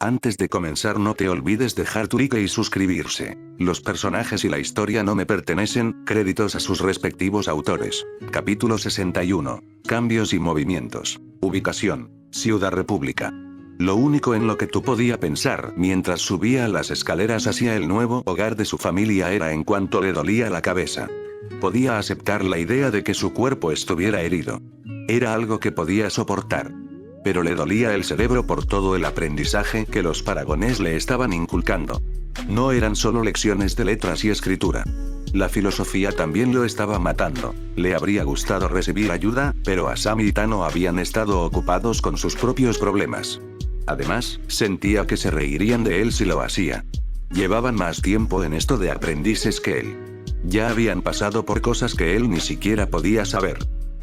Antes de comenzar no te olvides dejar tu like y suscribirse. Los personajes y la historia no me pertenecen, créditos a sus respectivos autores. Capítulo 61. Cambios y movimientos. Ubicación: Ciudad República. Lo único en lo que tú podía pensar mientras subía las escaleras hacia el nuevo hogar de su familia era en cuanto le dolía la cabeza. Podía aceptar la idea de que su cuerpo estuviera herido. Era algo que podía soportar. Pero le dolía el cerebro por todo el aprendizaje que los paragones le estaban inculcando. No eran solo lecciones de letras y escritura. La filosofía también lo estaba matando. Le habría gustado recibir ayuda, pero Asami y Tano habían estado ocupados con sus propios problemas. Además, sentía que se reirían de él si lo hacía. Llevaban más tiempo en esto de aprendices que él. Ya habían pasado por cosas que él ni siquiera podía saber.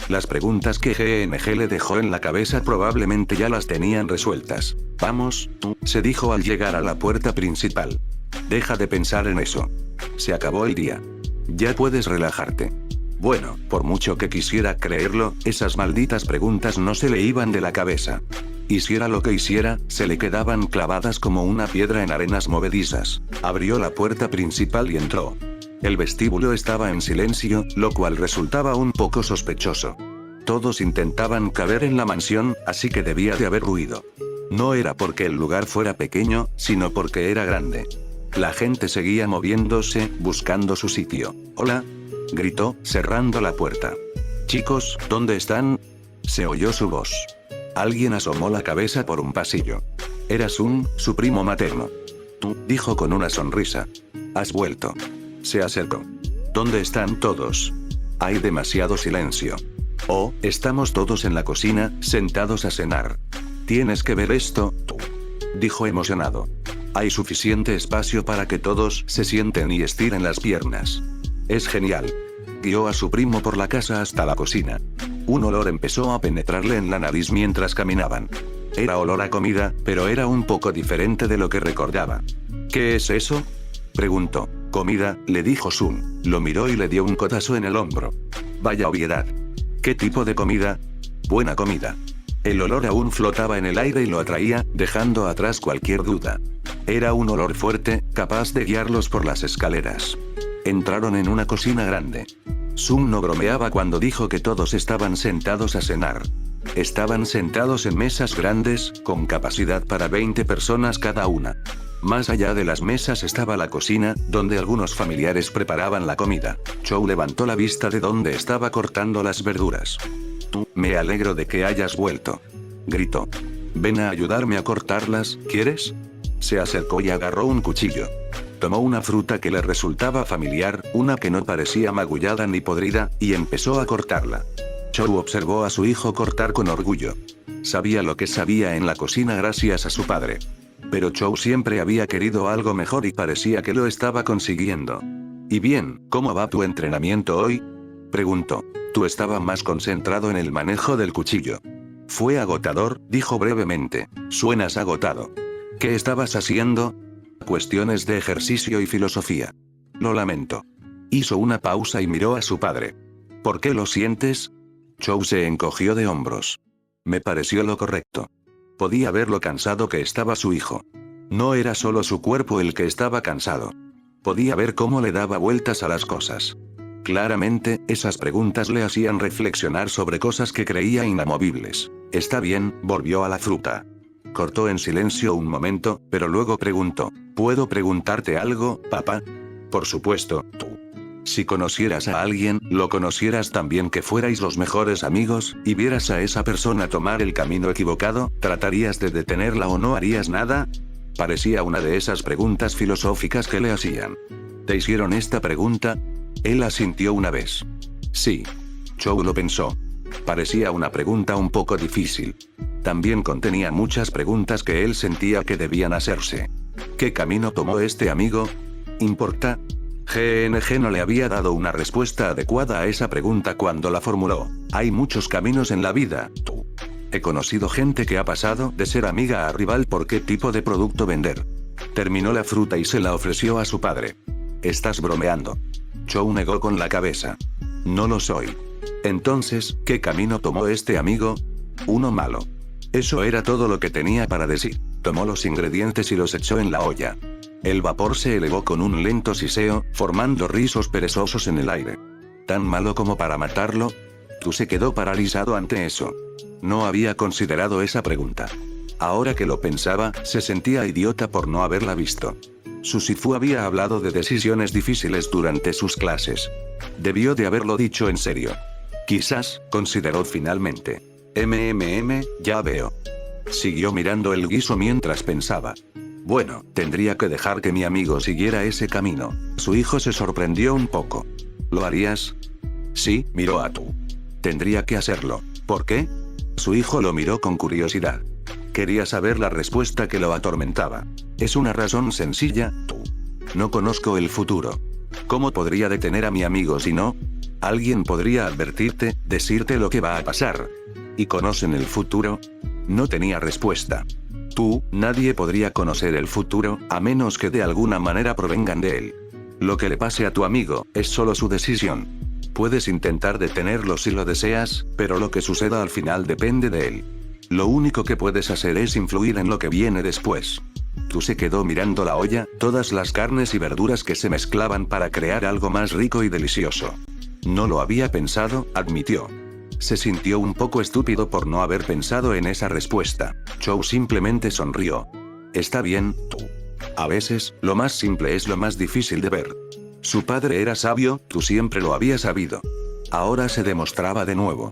Las preguntas que GNG le dejó en la cabeza probablemente ya las tenían resueltas. Vamos, se dijo al llegar a la puerta principal. Deja de pensar en eso. Se acabó el día. Ya puedes relajarte. Bueno, por mucho que quisiera creerlo, esas malditas preguntas no se le iban de la cabeza. Hiciera lo que hiciera, se le quedaban clavadas como una piedra en arenas movedizas. Abrió la puerta principal y entró. El vestíbulo estaba en silencio, lo cual resultaba un poco sospechoso. Todos intentaban caber en la mansión, así que debía de haber ruido. No era porque el lugar fuera pequeño, sino porque era grande. La gente seguía moviéndose, buscando su sitio. «Hola», gritó, cerrando la puerta. «Chicos, ¿dónde están?», se oyó su voz. Alguien asomó la cabeza por un pasillo. Era Sun, su primo materno. «Tú», dijo con una sonrisa. «Has vuelto». Se acercó. ¿Dónde están todos? Hay demasiado silencio. Oh, estamos todos en la cocina, sentados a cenar. Tienes que ver esto, tú, dijo emocionado. Hay suficiente espacio para que todos se sienten y estiren las piernas. Es genial. Guió a su primo por la casa hasta la cocina. Un olor empezó a penetrarle en la nariz mientras caminaban. Era olor a comida, pero era un poco diferente de lo que recordaba. ¿Qué es eso?, preguntó. «Comida», le dijo Sun. Lo miró y le dio un codazo en el hombro. «Vaya obviedad». «¿Qué tipo de comida?». «Buena comida». El olor aún flotaba en el aire y lo atraía, dejando atrás cualquier duda. Era un olor fuerte, capaz de guiarlos por las escaleras. Entraron en una cocina grande. Sun no bromeaba cuando dijo que todos estaban sentados a cenar. Estaban sentados en mesas grandes, con capacidad para 20 personas cada una. Más allá de las mesas estaba la cocina, donde algunos familiares preparaban la comida. Chou levantó la vista de donde estaba cortando las verduras. «Tú, me alegro de que hayas vuelto», gritó. «Ven a ayudarme a cortarlas, ¿quieres?». Se acercó y agarró un cuchillo. Tomó una fruta que le resultaba familiar, una que no parecía magullada ni podrida, y empezó a cortarla. Chou observó a su hijo cortar con orgullo. Sabía lo que sabía en la cocina gracias a su padre. Pero Chou siempre había querido algo mejor y parecía que lo estaba consiguiendo. «¿Y bien, cómo va tu entrenamiento hoy?», preguntó. Tú estaba más concentrado en el manejo del cuchillo. «Fue agotador», dijo brevemente. «Suenas agotado». «¿Qué estabas haciendo?». «Cuestiones de ejercicio y filosofía». «Lo lamento». Hizo una pausa y miró a su padre. «¿Por qué lo sientes?». Chou se encogió de hombros. «Me pareció lo correcto». Podía ver lo cansado que estaba su hijo. No era solo su cuerpo el que estaba cansado. Podía ver cómo le daba vueltas a las cosas. Claramente, esas preguntas le hacían reflexionar sobre cosas que creía inamovibles. «Está bien», volvió a la fruta. Cortó en silencio un momento, pero luego preguntó. «¿Puedo preguntarte algo, papá?». «Por supuesto, tú. Si conocieras a alguien, lo conocieras también que fuerais los mejores amigos, y vieras a esa persona tomar el camino equivocado, ¿tratarías de detenerla o no harías nada?». Parecía una de esas preguntas filosóficas que le hacían. ¿Te hicieron esta pregunta? Él asintió una vez. Sí. Chou lo pensó. Parecía una pregunta un poco difícil. También contenía muchas preguntas que él sentía que debían hacerse. ¿Qué camino tomó este amigo? ¿Importa? GNG no le había dado una respuesta adecuada a esa pregunta cuando la formuló. Hay muchos caminos en la vida, tú. He conocido gente que ha pasado de ser amiga a rival por qué tipo de producto vender. Terminó la fruta y se la ofreció a su padre. Estás bromeando. Chou negó con la cabeza. No lo soy. Entonces, ¿qué camino tomó este amigo? Uno malo. Eso era todo lo que tenía para decir. Tomó los ingredientes y los echó en la olla. El vapor se elevó con un lento siseo, formando rizos perezosos en el aire. ¿Tan malo como para matarlo? Tú se quedó paralizado ante eso. No había considerado esa pregunta. Ahora que lo pensaba, se sentía idiota por no haberla visto. Su Sifu había hablado de decisiones difíciles durante sus clases. Debió de haberlo dicho en serio. Quizás, consideró finalmente. Ya veo. Siguió mirando el guiso mientras pensaba. Bueno, tendría que dejar que mi amigo siguiera ese camino. Su hijo se sorprendió un poco. ¿Lo harías? Sí, miró a Tu. Tendría que hacerlo. ¿Por qué? Su hijo lo miró con curiosidad. Quería saber la respuesta que lo atormentaba. Es una razón sencilla, Tu. No conozco el futuro. ¿Cómo podría detener a mi amigo si no? Alguien podría advertirte, decirte lo que va a pasar. ¿Y conocen el futuro? No tenía respuesta. Tú, nadie podría conocer el futuro, a menos que de alguna manera provengan de él. Lo que le pase a tu amigo, es solo su decisión. Puedes intentar detenerlo si lo deseas, pero lo que suceda al final depende de él. Lo único que puedes hacer es influir en lo que viene después. Tú se quedó mirando la olla, todas las carnes y verduras que se mezclaban para crear algo más rico y delicioso. No lo había pensado, admitió. Se sintió un poco estúpido por no haber pensado en esa respuesta. Chou simplemente sonrió. Está bien, Tú. A veces, lo más simple es lo más difícil de ver. Su padre era sabio, Tú siempre lo había sabido. Ahora se demostraba de nuevo.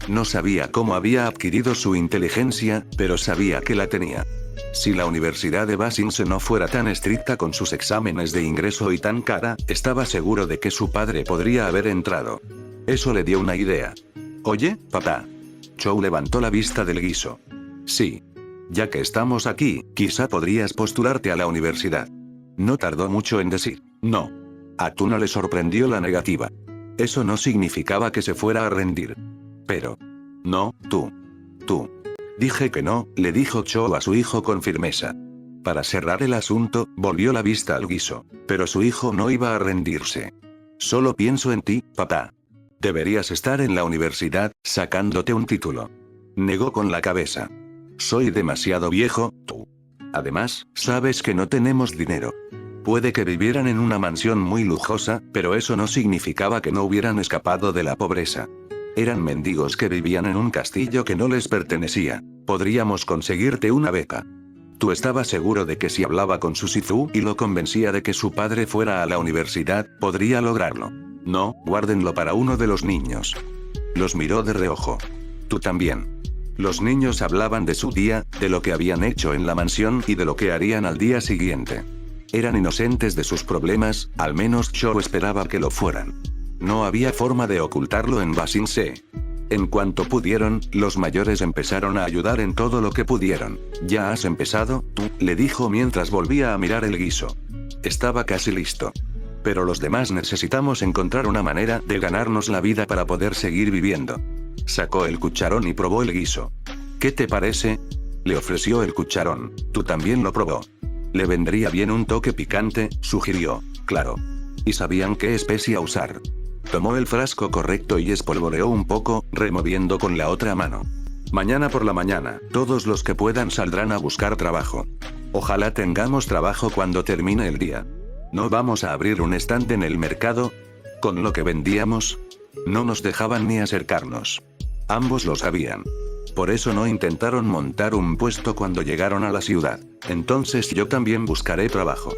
No sabía cómo había adquirido su inteligencia, pero sabía que la tenía. Si la Universidad de Basingse no fuera tan estricta con sus exámenes de ingreso y tan cara, estaba seguro de que su padre podría haber entrado. Eso le dio una idea. Oye, papá. Chou levantó la vista del guiso. Sí. Ya que estamos aquí, quizá podrías postularte a la universidad. No tardó mucho en decir, no. A Tú no le sorprendió la negativa. Eso no significaba que se fuera a rendir. Pero. No, Tú. Dije que no, le dijo Chou a su hijo con firmeza. Para cerrar el asunto, volvió la vista al guiso. Pero su hijo no iba a rendirse. Solo pienso en ti, papá. Deberías estar en la universidad, sacándote un título. Negó con la cabeza. Soy demasiado viejo, Tú. Además, sabes que no tenemos dinero. Puede que vivieran en una mansión muy lujosa, pero eso no significaba que no hubieran escapado de la pobreza. Eran mendigos que vivían en un castillo que no les pertenecía. Podríamos conseguirte una beca. Tú estaba seguro de que si hablaba con su Sifu y lo convencía de que su padre fuera a la universidad, podría lograrlo. No, guárdenlo para uno de los niños. Los miró de reojo. Tú también. Los niños hablaban de su día, de lo que habían hecho en la mansión y de lo que harían al día siguiente. Eran inocentes de sus problemas, al menos Chou esperaba que lo fueran. No había forma de ocultarlo en Basingse. En cuanto pudieron, los mayores empezaron a ayudar en todo lo que pudieron. ¿Ya has empezado, Tú? Le dijo mientras volvía a mirar el guiso. Estaba casi listo. Pero los demás necesitamos encontrar una manera de ganarnos la vida para poder seguir viviendo. Sacó el cucharón y probó el guiso. ¿Qué te parece? Le ofreció el cucharón. Tú también lo probó. Le vendría bien un toque picante, sugirió. Claro. Y sabían qué especia usar. Tomó el frasco correcto y espolvoreó un poco, removiendo con la otra mano. Mañana por la mañana, todos los que puedan saldrán a buscar trabajo. Ojalá tengamos trabajo cuando termine el día. ¿No vamos a abrir un stand en el mercado? Con lo que vendíamos, no nos dejaban ni acercarnos. Ambos lo sabían. Por eso no intentaron montar un puesto cuando llegaron a la ciudad. Entonces yo también buscaré trabajo.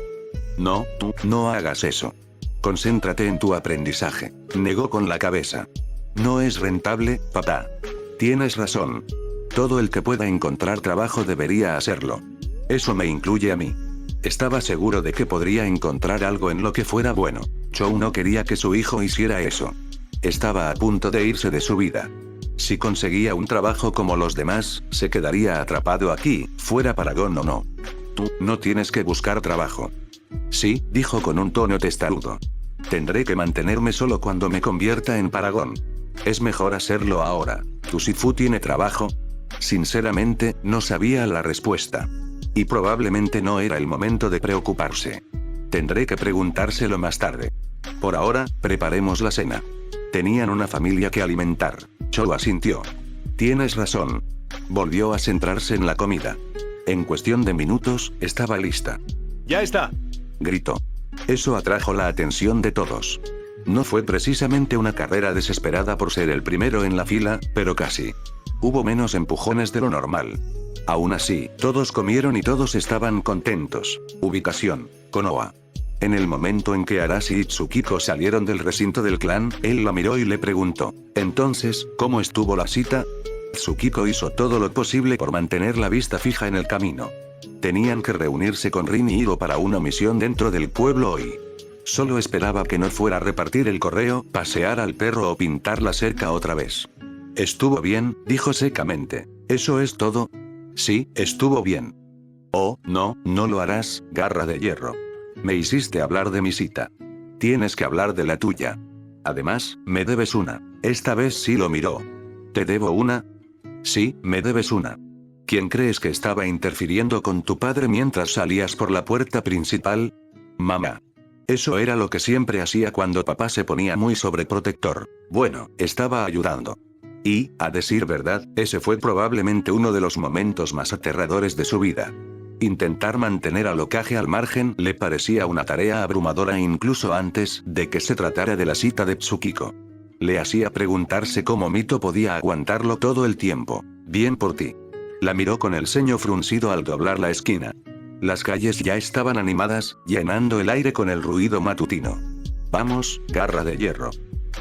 No, Tú, no hagas eso. Concéntrate en tu aprendizaje. Negó con la cabeza. No es rentable, papá. Tienes razón. Todo el que pueda encontrar trabajo debería hacerlo. Eso me incluye a mí. Estaba seguro de que podría encontrar algo en lo que fuera bueno. Chou no quería que su hijo hiciera eso. Estaba a punto de irse de su vida. Si conseguía un trabajo como los demás, se quedaría atrapado aquí, fuera Paragon o no. Tú, no tienes que buscar trabajo. Sí, dijo con un tono testarudo. Tendré que mantenerme solo cuando me convierta en Paragon. Es mejor hacerlo ahora. ¿Tu Sifu tiene trabajo? Sinceramente, no sabía la respuesta. Y probablemente no era el momento de preocuparse. Tendré que preguntárselo más tarde. Por ahora, preparemos la cena. Tenían una familia que alimentar. Chou asintió. Tienes razón. Volvió a centrarse en la comida. En cuestión de minutos, estaba lista. ¡Ya está! Gritó. Eso atrajo la atención de todos. No fue precisamente una carrera desesperada por ser el primero en la fila, pero casi. Hubo menos empujones de lo normal. Aún así, todos comieron y todos estaban contentos. Ubicación: Konoha. En el momento en que Arashi y Tsukiko salieron del recinto del clan, él la miró y le preguntó: «Entonces, ¿cómo estuvo la cita?». Tsukiko hizo todo lo posible por mantener la vista fija en el camino. Tenían que reunirse con Rin y Hiro para una misión dentro del pueblo hoy. Solo esperaba que no fuera a repartir el correo, pasear al perro o pintar la cerca otra vez. «Estuvo bien», dijo secamente. «¿Eso es todo?». «Sí, estuvo bien». «Oh, no, no lo harás, garra de hierro. Me hiciste hablar de mi cita. Tienes que hablar de la tuya. Además, me debes una». Esta vez sí lo miró. «¿Te debo una?». «Sí, me debes una». «¿Quién crees que estaba interfiriendo con tu padre mientras salías por la puerta principal?». «Mamá». Eso era lo que siempre hacía cuando papá se ponía muy sobreprotector. Bueno, estaba ayudando. Y, a decir verdad, ese fue probablemente uno de los momentos más aterradores de su vida. Intentar mantener a Lokage al margen le parecía una tarea abrumadora incluso antes de que se tratara de la cita de Tsukiko. Le hacía preguntarse cómo Mito podía aguantarlo todo el tiempo. «Bien por ti». La miró con el ceño fruncido al doblar la esquina. Las calles ya estaban animadas, llenando el aire con el ruido matutino. «Vamos, garra de hierro.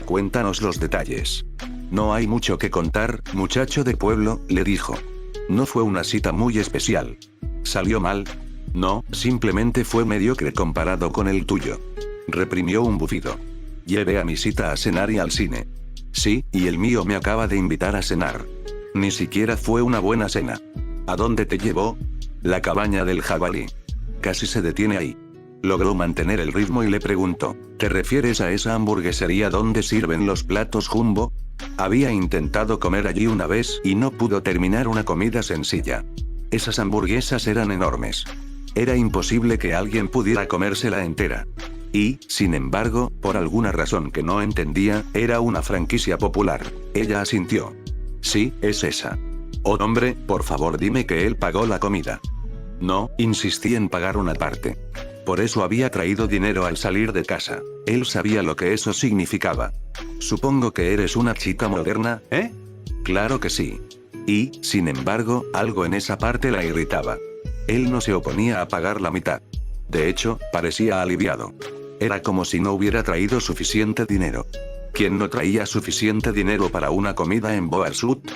Cuéntanos los detalles». «No hay mucho que contar, muchacho de pueblo», le dijo. «No fue una cita muy especial». «¿Salió mal?». «No, simplemente fue mediocre comparado con el tuyo». Reprimió un bufido. «Llevé a mi cita a cenar y al cine». «Sí, y el mío me acaba de invitar a cenar». «Ni siquiera fue una buena cena». «¿A dónde te llevó?». «La cabaña del jabalí». Casi se detiene ahí. Logró mantener el ritmo y le preguntó: «¿Te refieres a esa hamburguesería donde sirven los platos jumbo?». Había intentado comer allí una vez y no pudo terminar una comida sencilla. Esas hamburguesas eran enormes. Era imposible que alguien pudiera comérsela entera. Y, sin embargo, por alguna razón que no entendía, era una franquicia popular. Ella asintió. «Sí, es esa». «Oh hombre, por favor dime que él pagó la comida». «No, insistí en pagar una parte. Por eso había traído dinero al salir de casa. Él sabía lo que eso significaba». «Supongo que eres una chica moderna, ¿eh?». «Claro que sí». Y, sin embargo, algo en esa parte la irritaba. Él no se oponía a pagar la mitad. De hecho, parecía aliviado. Era como si no hubiera traído suficiente dinero. ¿Quién no traía suficiente dinero para una comida en Boarsut?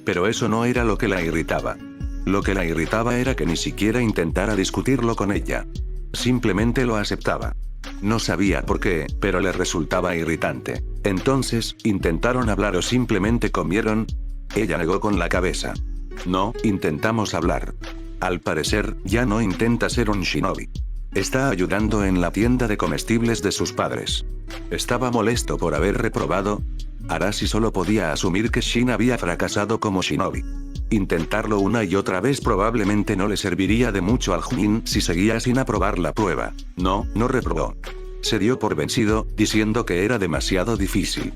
Pero eso no era lo que la irritaba. Lo que la irritaba era que ni siquiera intentara discutirlo con ella. Simplemente lo aceptaba. No sabía por qué, pero le resultaba irritante. Entonces, ¿intentaron hablar o simplemente comieron? Ella negó con la cabeza. «No, intentamos hablar. Al parecer, ya no intenta ser un shinobi. Está ayudando en la tienda de comestibles de sus padres». Estaba molesto por haber reprobado. Arashi solo podía asumir que Shin había fracasado como shinobi. Intentarlo una y otra vez probablemente no le serviría de mucho al Chunin si seguía sin aprobar la prueba. No reprobó. Se dio por vencido, diciendo que era demasiado difícil.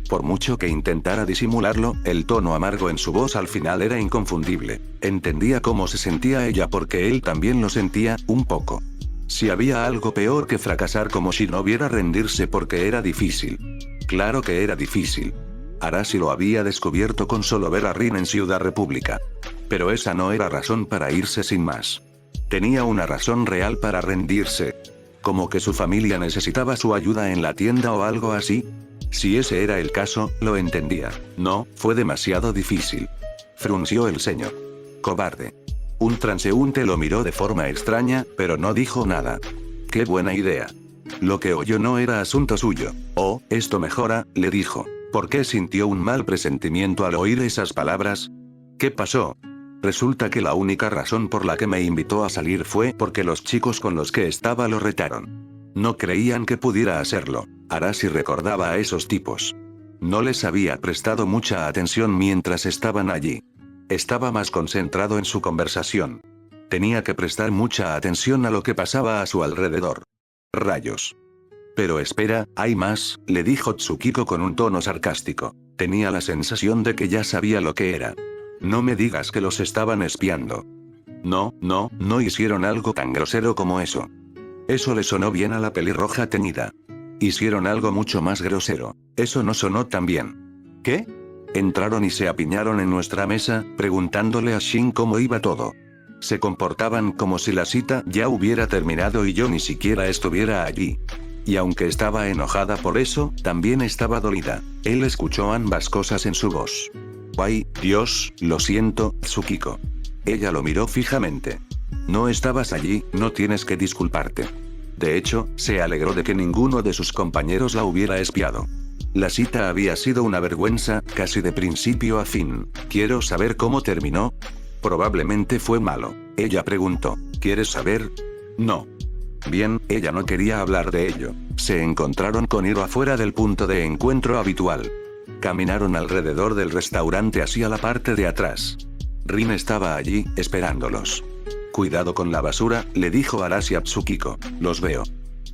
Por mucho que intentara disimularlo, el tono amargo en su voz al final era inconfundible. Entendía cómo se sentía ella porque él también lo sentía, un poco. Si había algo peor que fracasar como Shinobi era rendirse porque era difícil. Claro que era difícil. Arashi lo había descubierto con solo ver a Rin en Ciudad República. Pero esa no era razón para irse sin más. Tenía una razón real para rendirse. Como que su familia necesitaba su ayuda en la tienda o algo así. Si ese era el caso, lo entendía. No, fue demasiado difícil. Frunció el ceño. Cobarde. Un transeúnte lo miró de forma extraña, pero no dijo nada. Qué buena idea. Lo que oyó no era asunto suyo. «Oh, esto mejora», le dijo. ¿Por qué sintió un mal presentimiento al oír esas palabras? ¿Qué pasó? Resulta que la única razón por la que me invitó a salir fue porque los chicos con los que estaba lo retaron. No creían que pudiera hacerlo. Arashi recordaba a esos tipos. No les había prestado mucha atención mientras estaban allí. Estaba más concentrado en su conversación. Tenía que prestar mucha atención a lo que pasaba a su alrededor. Rayos. Pero espera, hay más, le dijo Tsukiko con un tono sarcástico. Tenía la sensación de que ya sabía lo que era. No me digas que los estaban espiando. No hicieron algo tan grosero como eso. Eso le sonó bien a la pelirroja teñida. Hicieron algo mucho más grosero. Eso no sonó tan bien. ¿Qué? Entraron y se apiñaron en nuestra mesa, preguntándole a Shin cómo iba todo. Se comportaban como si la cita ya hubiera terminado y yo ni siquiera estuviera allí. Y aunque estaba enojada por eso, también estaba dolida. Él escuchó ambas cosas en su voz. Ay, Dios, lo siento, Tsukiko. Ella lo miró fijamente. No estabas allí, no tienes que disculparte. De hecho, se alegró de que ninguno de sus compañeros la hubiera espiado. La cita había sido una vergüenza, casi de principio a fin. ¿Quiero saber cómo terminó? Probablemente fue malo. Ella preguntó. ¿Quieres saber? No. Bien, ella no quería hablar de ello. Se encontraron con Hiro afuera del punto de encuentro habitual. Caminaron alrededor del restaurante hacia la parte de atrás. Rin estaba allí, esperándolos. Cuidado con la basura, le dijo Arashi a Tsukiko. Los veo.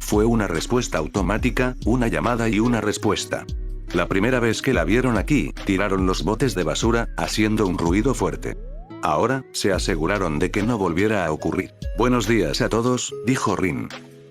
Fue una respuesta automática, una llamada y una respuesta. La primera vez que la vieron aquí, tiraron los botes de basura, haciendo un ruido fuerte. Ahora, se aseguraron de que no volviera a ocurrir. Buenos días a todos, dijo Rin.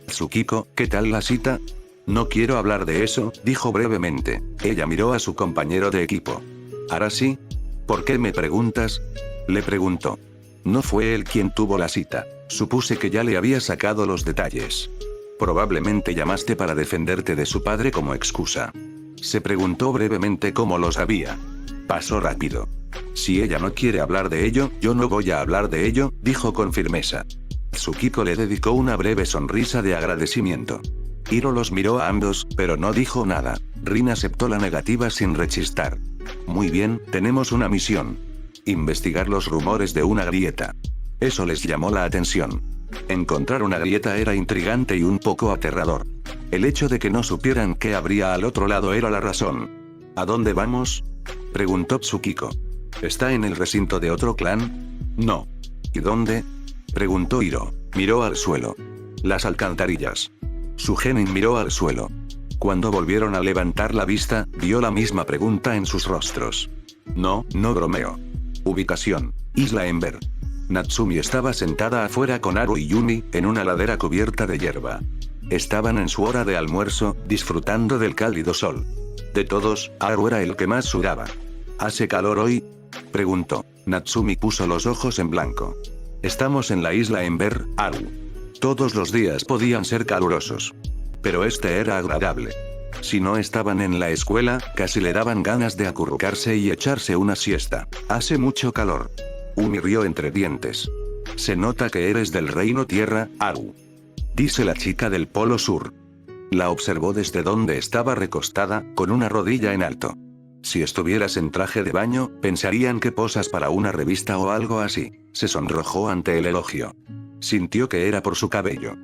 Tsukiko, ¿qué tal la cita? No quiero hablar de eso, dijo brevemente. Ella miró a su compañero de equipo. Arashi, ¿por qué me preguntas? Le preguntó. No fue él quien tuvo la cita. Supuse que ya le había sacado los detalles. Probablemente llamaste para defenderte de su padre como excusa. Se preguntó brevemente cómo lo sabía. Pasó rápido. Si ella no quiere hablar de ello, yo no voy a hablar de ello, dijo con firmeza. Tsukiko le dedicó una breve sonrisa de agradecimiento. Hiro los miró a ambos, pero no dijo nada. Rin aceptó la negativa sin rechistar. Muy bien, tenemos una misión. Investigar los rumores de una grieta. Eso les llamó la atención. Encontrar una grieta era intrigante y un poco aterrador. El hecho de que no supieran qué habría al otro lado era la razón. ¿A dónde vamos? Preguntó Tsukiko. ¿Está en el recinto de otro clan? No. ¿Y dónde? Preguntó Hiro. Miró al suelo. Las alcantarillas. Su genin miró al suelo. Cuando volvieron a levantar la vista, vio la misma pregunta en sus rostros. No bromeo. Ubicación. Isla Ember. Natsumi estaba sentada afuera con Haru y Yumi, en una ladera cubierta de hierba. Estaban en su hora de almuerzo, disfrutando del cálido sol. De todos, Haru era el que más sudaba. ¿Hace calor hoy? Preguntó. Natsumi puso los ojos en blanco. Estamos en la isla Ember, Haru. Todos los días podían ser calurosos. Pero este era agradable. Si no estaban en la escuela, casi le daban ganas de acurrucarse y echarse una siesta. Hace mucho calor. Umi rió entre dientes. Se nota que eres del reino tierra, Haru. Dice la chica del polo sur. La observó desde donde estaba recostada, con una rodilla en alto. Si estuvieras en traje de baño, pensarían que posas para una revista o algo así. Se sonrojó ante el elogio. Sintió que era por su cabello.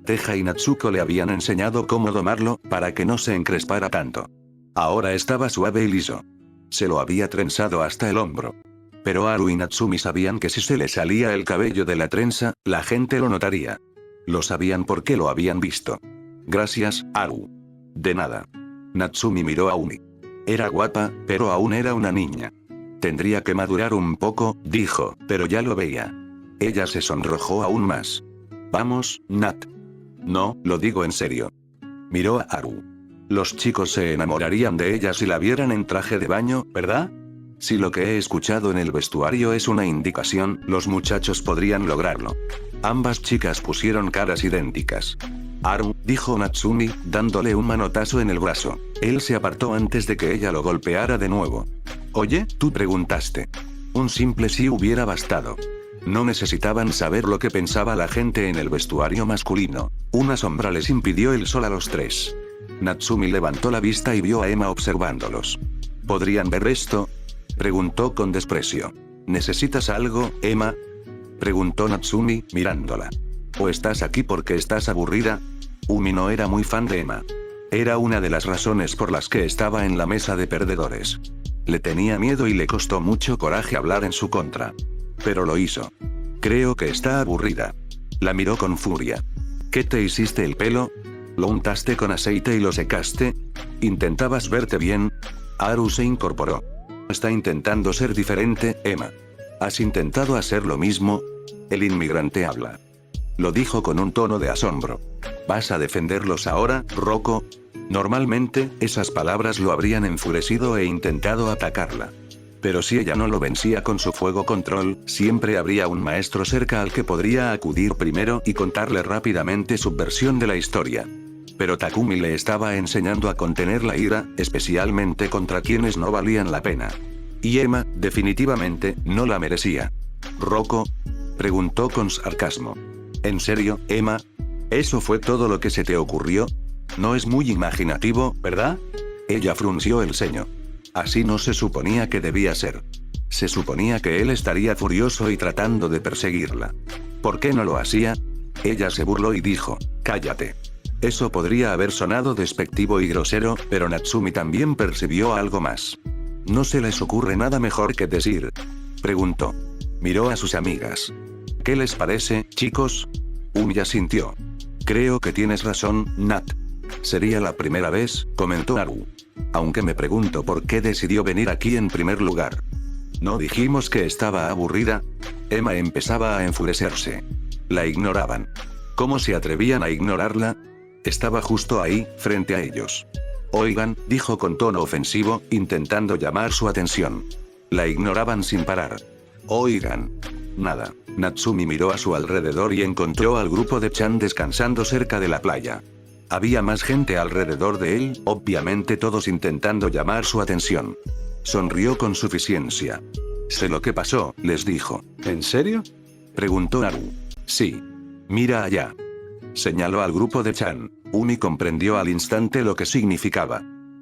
Teja y Natsuko le habían enseñado cómo domarlo, para que no se encrespara tanto. Ahora estaba suave y liso. Se lo había trenzado hasta el hombro. Pero Haru y Natsumi sabían que si se le salía el cabello de la trenza, la gente lo notaría. Lo sabían porque lo habían visto. Gracias, Haru. De nada. Natsumi miró a Umi. Era guapa, pero aún era una niña. Tendría que madurar un poco, dijo, pero ya lo veía. Ella se sonrojó aún más. Vamos, Nat. No, lo digo en serio. Miró a Haru. Los chicos se enamorarían de ella si la vieran en traje de baño, ¿verdad? Si lo que he escuchado en el vestuario es una indicación, los muchachos podrían lograrlo. Ambas chicas pusieron caras idénticas. Haru, dijo Natsumi, dándole un manotazo en el brazo. Él se apartó antes de que ella lo golpeara de nuevo. Oye, tú preguntaste. Un simple sí hubiera bastado. No necesitaban saber lo que pensaba la gente en el vestuario masculino. Una sombra les impidió el sol a los tres. Natsumi levantó la vista y vio a Emma observándolos. ¿Podrían ver esto? Preguntó con desprecio. ¿Necesitas algo, Emma? Preguntó Natsumi, mirándola. ¿O estás aquí porque estás aburrida? Umi no era muy fan de Emma. Era una de las razones por las que estaba en la mesa de perdedores. Le tenía miedo y le costó mucho coraje hablar en su contra. Pero lo hizo. Creo que está aburrida. La miró con furia. ¿Qué te hiciste el pelo? ¿Lo untaste con aceite y lo secaste? ¿Intentabas verte bien? Haru se incorporó. Está intentando ser diferente, Emma. ¿Has intentado hacer lo mismo? El inmigrante habla. Lo dijo con un tono de asombro. ¿Vas a defenderlos ahora, Rocco? Normalmente, esas palabras lo habrían enfurecido e intentado atacarla. Pero si ella no lo vencía con su fuego control, siempre habría un maestro cerca al que podría acudir primero y contarle rápidamente su versión de la historia. Pero Takumi le estaba enseñando a contener la ira, especialmente contra quienes no valían la pena. Y Emma, definitivamente, no la merecía. ¿Rocco? Preguntó con sarcasmo. ¿En serio, Emma? ¿Eso fue todo lo que se te ocurrió? No es muy imaginativo, ¿verdad? Ella frunció el ceño. Así no se suponía que debía ser. Se suponía que él estaría furioso y tratando de perseguirla. ¿Por qué no lo hacía? Ella se burló y dijo, cállate. Eso podría haber sonado despectivo y grosero, pero Natsumi también percibió algo más. ¿No se les ocurre nada mejor que decir? Preguntó. Miró a sus amigas. ¿Qué les parece, chicos? Umi asintió. Creo que tienes razón, Nat. Sería la primera vez, comentó Haru. Aunque me pregunto por qué decidió venir aquí en primer lugar. ¿No dijimos que estaba aburrida? Emma empezaba a enfurecerse. La ignoraban. ¿Cómo se atrevían a ignorarla? Estaba justo ahí, frente a ellos. Oigan, dijo con tono ofensivo, intentando llamar su atención. La ignoraban sin parar. Oigan. Nada. Natsumi miró a su alrededor y encontró al grupo de Chan descansando cerca de la playa. Había más gente alrededor de él, obviamente todos intentando llamar su atención. Sonrió con suficiencia. Sé lo que pasó, les dijo. ¿En serio? Preguntó Haru. Sí. Mira allá. Señaló al grupo de Chan. Umi comprendió al instante lo que significaba.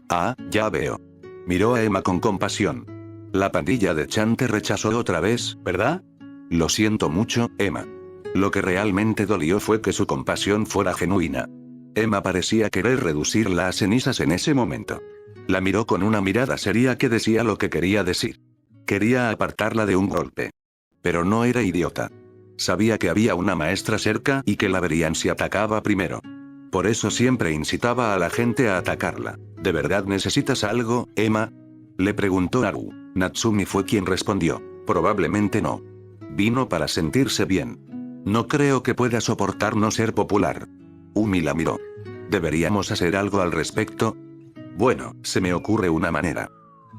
Ah, ya veo. Miró a Emma con compasión. La pandilla de Chan te rechazó otra vez, ¿verdad? Lo siento mucho, Emma. Lo que realmente dolió fue que su compasión fuera genuina. Emma parecía querer reducirla a cenizas en ese momento. La miró con una mirada seria que decía lo que quería decir. Quería apartarla de un golpe. Pero no era idiota. Sabía que había una maestra cerca y que la verían si atacaba primero. Por eso siempre incitaba a la gente a atacarla. ¿De verdad necesitas algo, Emma? Le preguntó Haru. Natsumi fue quien respondió. Probablemente no. Vino para sentirse bien. No creo que pueda soportar no ser popular. Umi la miró. ¿Deberíamos hacer algo al respecto? Bueno, se me ocurre una manera.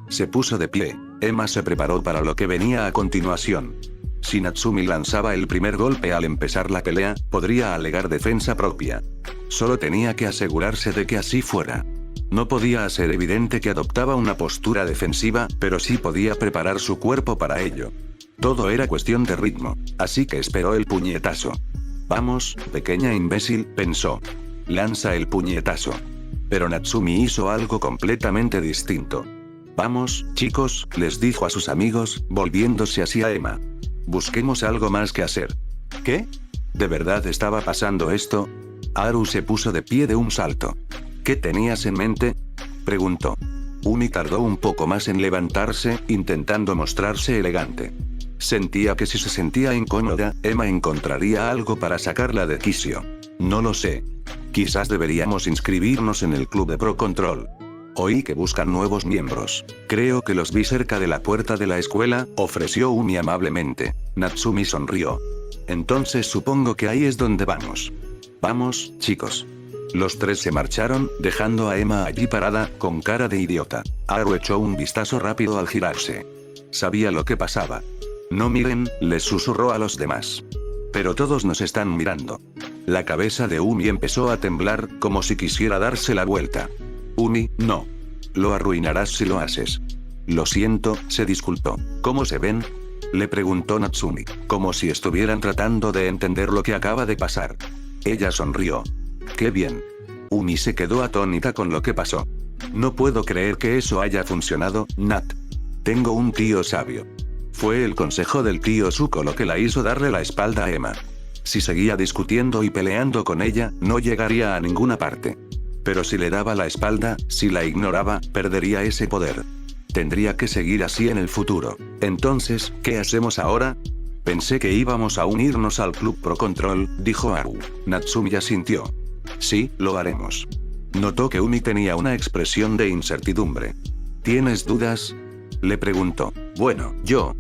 Se puso de pie. Emma se preparó para lo que venía a continuación. Si Natsumi lanzaba el primer golpe al empezar la pelea, podría alegar defensa propia. Solo tenía que asegurarse de que así fuera. No podía hacer evidente que adoptaba una postura defensiva, pero sí podía preparar su cuerpo para ello. Todo era cuestión de ritmo, así que esperó el puñetazo. Vamos, pequeña imbécil, pensó. Lanza el puñetazo. Pero Natsumi hizo algo completamente distinto. Vamos, chicos, les dijo a sus amigos, volviéndose hacia Emma. Busquemos algo más que hacer. ¿Qué? ¿De verdad estaba pasando esto? Haru se puso de pie de un salto. ¿Qué tenías en mente? Preguntó. Umi tardó un poco más en levantarse, intentando mostrarse elegante. Sentía que si se sentía incómoda, Emma encontraría algo para sacarla de quicio. No lo sé. Quizás deberíamos inscribirnos en el club de Pro Control. Oí que buscan nuevos miembros. Creo que los vi cerca de la puerta de la escuela, ofreció Umi amablemente. Natsumi sonrió. Entonces supongo que ahí es donde vamos. Vamos, chicos. Los tres se marcharon, dejando a Emma allí parada, con cara de idiota. Haru echó un vistazo rápido al girarse. Sabía lo que pasaba. No miren, les susurró a los demás. Pero todos nos están mirando. La cabeza de Umi empezó a temblar, como si quisiera darse la vuelta. Umi, no. Lo arruinarás si lo haces. Lo siento, se disculpó. ¿Cómo se ven? Le preguntó Natsumi, como si estuvieran tratando de entender lo que acaba de pasar. Ella sonrió. ¡Qué bien! Umi se quedó atónita con lo que pasó. No puedo creer que eso haya funcionado, Nat. Tengo un tío sabio. Fue el consejo del tío Zuko lo que la hizo darle la espalda a Emma. Si seguía discutiendo y peleando con ella, no llegaría a ninguna parte. Pero si le daba la espalda, si la ignoraba, perdería ese poder. Tendría que seguir así en el futuro. Entonces, ¿qué hacemos ahora? Pensé que íbamos a unirnos al Club Pro Control, dijo Haru. Natsumi asintió. Sí, lo haremos. Notó que Umi tenía una expresión de incertidumbre. ¿Tienes dudas? Le preguntó. Bueno,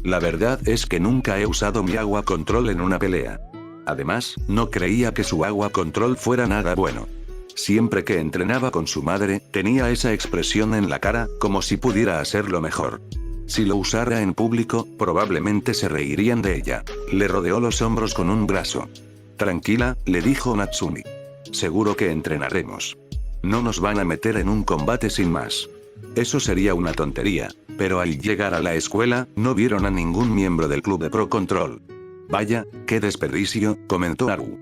la verdad es que nunca he usado mi agua control en una pelea. Además, no creía que su agua control fuera nada bueno. Siempre que entrenaba con su madre, tenía esa expresión en la cara, como si pudiera hacerlo mejor. Si lo usara en público, probablemente se reirían de ella. Le rodeó los hombros con un brazo. Tranquila, le dijo Natsumi. Seguro que entrenaremos. No nos van a meter en un combate sin más. Eso sería una tontería, pero al llegar a la escuela, no vieron a ningún miembro del club de Pro Control. Vaya, qué desperdicio, comentó Haru.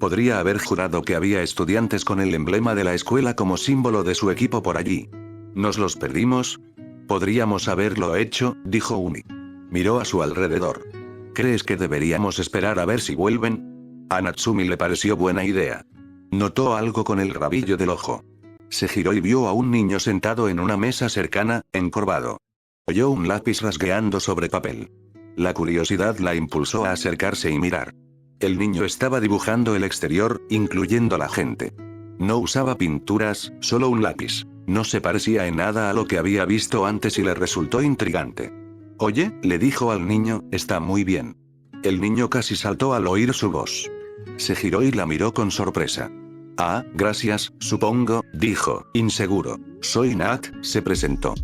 Podría haber jurado que había estudiantes con el emblema de la escuela como símbolo de su equipo por allí. ¿Nos los perdimos? Podríamos haberlo hecho, dijo Umi. Miró a su alrededor. ¿Crees que deberíamos esperar a ver si vuelven? A Natsumi le pareció buena idea. Notó algo con el rabillo del ojo. Se giró y vio a un niño sentado en una mesa cercana, encorvado. Oyó un lápiz rasgueando sobre papel. La curiosidad la impulsó a acercarse y mirar. El niño estaba dibujando el exterior, incluyendo la gente. No usaba pinturas, solo un lápiz. No se parecía en nada a lo que había visto antes y le resultó intrigante. Oye, le dijo al niño, está muy bien. El niño casi saltó al oír su voz. Se giró y la miró con sorpresa. Ah, gracias, supongo, dijo, inseguro. Soy Nat, se presentó.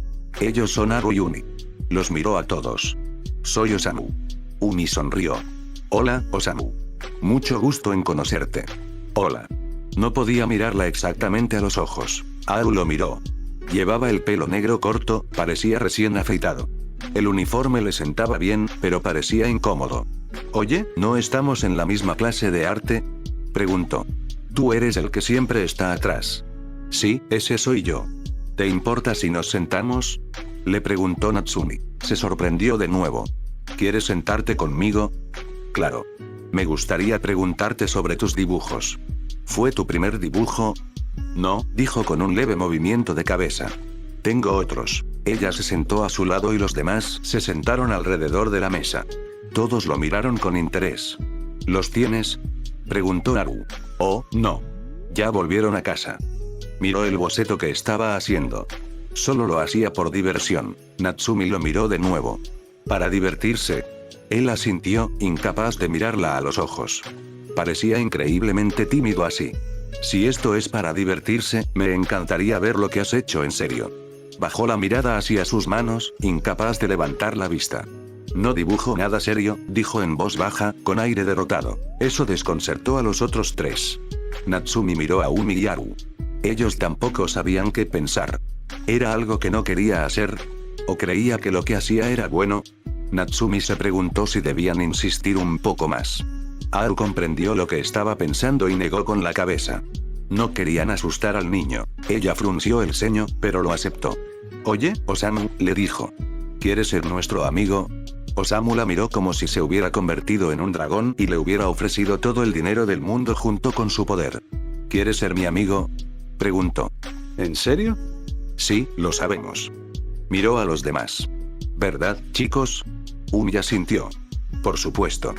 Ellos son Haru y Umi. Los miró a todos. Soy Osamu. Umi sonrió. Hola, Osamu. Mucho gusto en conocerte. Hola. No podía mirarla exactamente a los ojos. Haru lo miró. Llevaba el pelo negro corto, parecía recién afeitado. El uniforme le sentaba bien, pero parecía incómodo. Oye, ¿no estamos en la misma clase de arte? Preguntó. Tú eres el que siempre está atrás. Sí, ese soy yo. ¿Te importa si nos sentamos? Le preguntó Natsumi. Se sorprendió de nuevo. ¿Quieres sentarte conmigo? Claro. Me gustaría preguntarte sobre tus dibujos. ¿Fue tu primer dibujo? No, dijo con un leve movimiento de cabeza. Tengo otros. Ella se sentó a su lado y los demás se sentaron alrededor de la mesa. Todos lo miraron con interés. ¿Los tienes? Preguntó Haru. Oh, no. Ya volvieron a casa. Miró el boceto que estaba haciendo. Solo lo hacía por diversión. Natsumi lo miró de nuevo. Para divertirse. Él asintió, incapaz de mirarla a los ojos. Parecía increíblemente tímido así. Si esto es para divertirse, me encantaría ver lo que has hecho en serio. Bajó la mirada hacia sus manos, incapaz de levantar la vista. No dibujo nada serio, dijo en voz baja, con aire derrotado. Eso desconcertó a los otros tres. Natsumi miró a Umi y Haru. Ellos tampoco sabían qué pensar. ¿Era algo que no quería hacer? ¿O creía que lo que hacía era bueno? Natsumi se preguntó si debían insistir un poco más. Haru comprendió lo que estaba pensando y negó con la cabeza. No querían asustar al niño. Ella frunció el ceño, pero lo aceptó. Oye, Osamu, le dijo. ¿Quieres ser nuestro amigo? Osamu la miró como si se hubiera convertido en un dragón y le hubiera ofrecido todo el dinero del mundo junto con su poder. ¿Quieres ser mi amigo? Preguntó. ¿En serio? Sí, lo sabemos. Miró a los demás. ¿Verdad, chicos? Umi asintió. Por supuesto.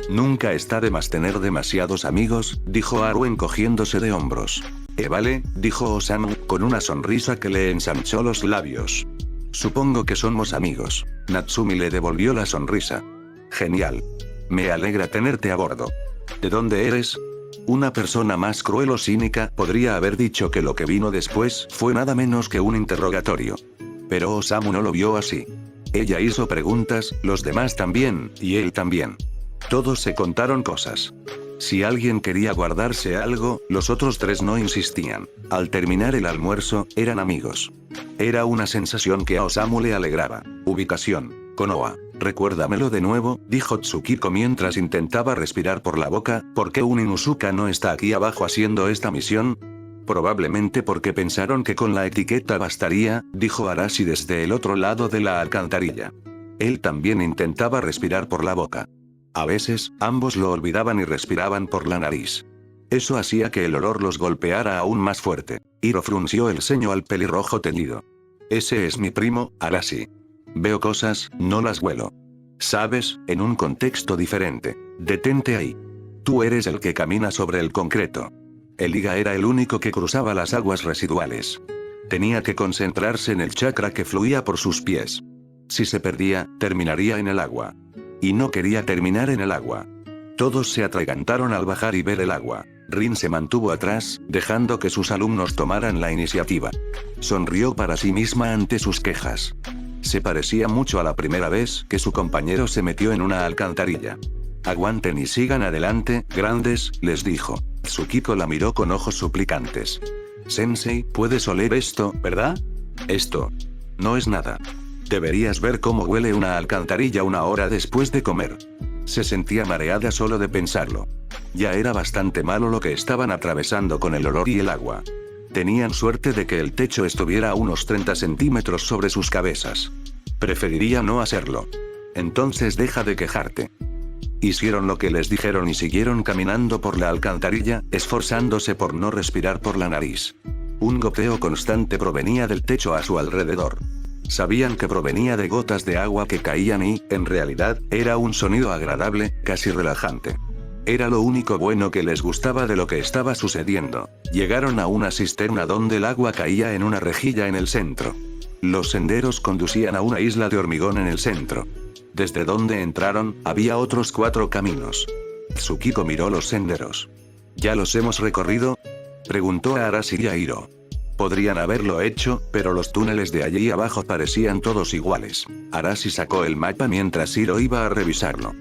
Nunca está de más tener demasiados amigos, dijo Haru encogiéndose de hombros. Vale, dijo Osamu, con una sonrisa que le ensanchó los labios. Supongo que somos amigos. Natsumi le devolvió la sonrisa. Genial. Me alegra tenerte a bordo. ¿De dónde eres? Una persona más cruel o cínica podría haber dicho que lo que vino después fue nada menos que un interrogatorio. Pero Osamu no lo vio así. Ella hizo preguntas, los demás también, y él también. Todos se contaron cosas. Si alguien quería guardarse algo, los otros tres no insistían. Al terminar el almuerzo, eran amigos. Era una sensación que a Osamu le alegraba. Ubicación. Konoha. Recuérdamelo de nuevo, dijo Tsukiko mientras intentaba respirar por la boca. ¿Por qué un Inuzuka no está aquí abajo haciendo esta misión? Probablemente porque pensaron que con la etiqueta bastaría, dijo Arashi desde el otro lado de la alcantarilla. Él también intentaba respirar por la boca. A veces, ambos lo olvidaban y respiraban por la nariz. Eso hacía que el olor los golpeara aún más fuerte. Hiro frunció el ceño al pelirrojo teñido. Ese es mi primo, Arashi. Veo cosas, no las huelo. Sabes, en un contexto diferente. Detente ahí. Tú eres el que camina sobre el concreto. El Iga era el único que cruzaba las aguas residuales. Tenía que concentrarse en el chakra que fluía por sus pies. Si se perdía, terminaría en el agua. Y no quería terminar en el agua. Todos se atragantaron al bajar y ver el agua. Rin se mantuvo atrás, dejando que sus alumnos tomaran la iniciativa. Sonrió para sí misma ante sus quejas. Se parecía mucho a la primera vez que su compañero se metió en una alcantarilla. Aguanten y sigan adelante, grandes, les dijo. Tsukiko la miró con ojos suplicantes. Sensei, puedes oler esto, ¿verdad? Esto no es nada. Deberías ver cómo huele una alcantarilla una hora después de comer. Se sentía mareada solo de pensarlo. Ya era bastante malo lo que estaban atravesando con el olor y el agua. Tenían suerte de que el techo estuviera a unos 30 centímetros sobre sus cabezas. Preferiría no hacerlo. Entonces deja de quejarte. Hicieron lo que les dijeron y siguieron caminando por la alcantarilla, esforzándose por no respirar por la nariz. Un goteo constante provenía del techo a su alrededor. Sabían que provenía de gotas de agua que caían y, en realidad, era un sonido agradable, casi relajante. Era lo único bueno que les gustaba de lo que estaba sucediendo. Llegaron a una cisterna donde el agua caía en una rejilla en el centro. Los senderos conducían a una isla de hormigón en el centro. Desde donde entraron, había otros 4 caminos. Tsukiko miró los senderos. ¿Ya los hemos recorrido?, preguntó a Arashi y a Hiro. Podrían haberlo hecho, pero los túneles de allí abajo parecían todos iguales. Arashi sacó el mapa mientras Hiro iba a revisarlo.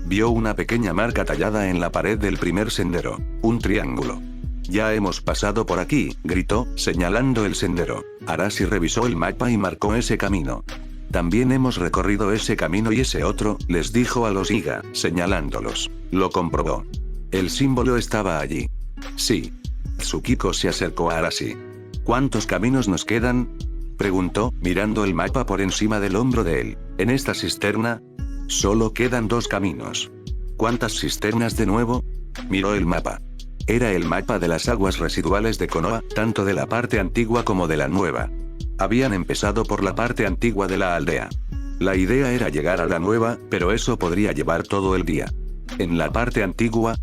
Vio una pequeña marca tallada en la pared del primer sendero, un triángulo. Ya hemos pasado por aquí, gritó, señalando el sendero. Arashi revisó el mapa y marcó ese camino. También hemos recorrido ese camino y ese otro, les dijo a los Iga, señalándolos. Lo comprobó. El símbolo estaba allí. Sí. Tsukiko se acercó a Arashi. ¿Cuántos caminos nos quedan?, preguntó, mirando el mapa por encima del hombro de él. En esta cisterna, solo quedan 2 caminos. ¿Cuántas cisternas de nuevo?, miró el mapa. Era el mapa de las aguas residuales de Konoha, tanto de la parte antigua como de la nueva. Habían empezado por la parte antigua de la aldea. La idea era llegar a la nueva, pero eso podría llevar todo el día. En la parte antigua,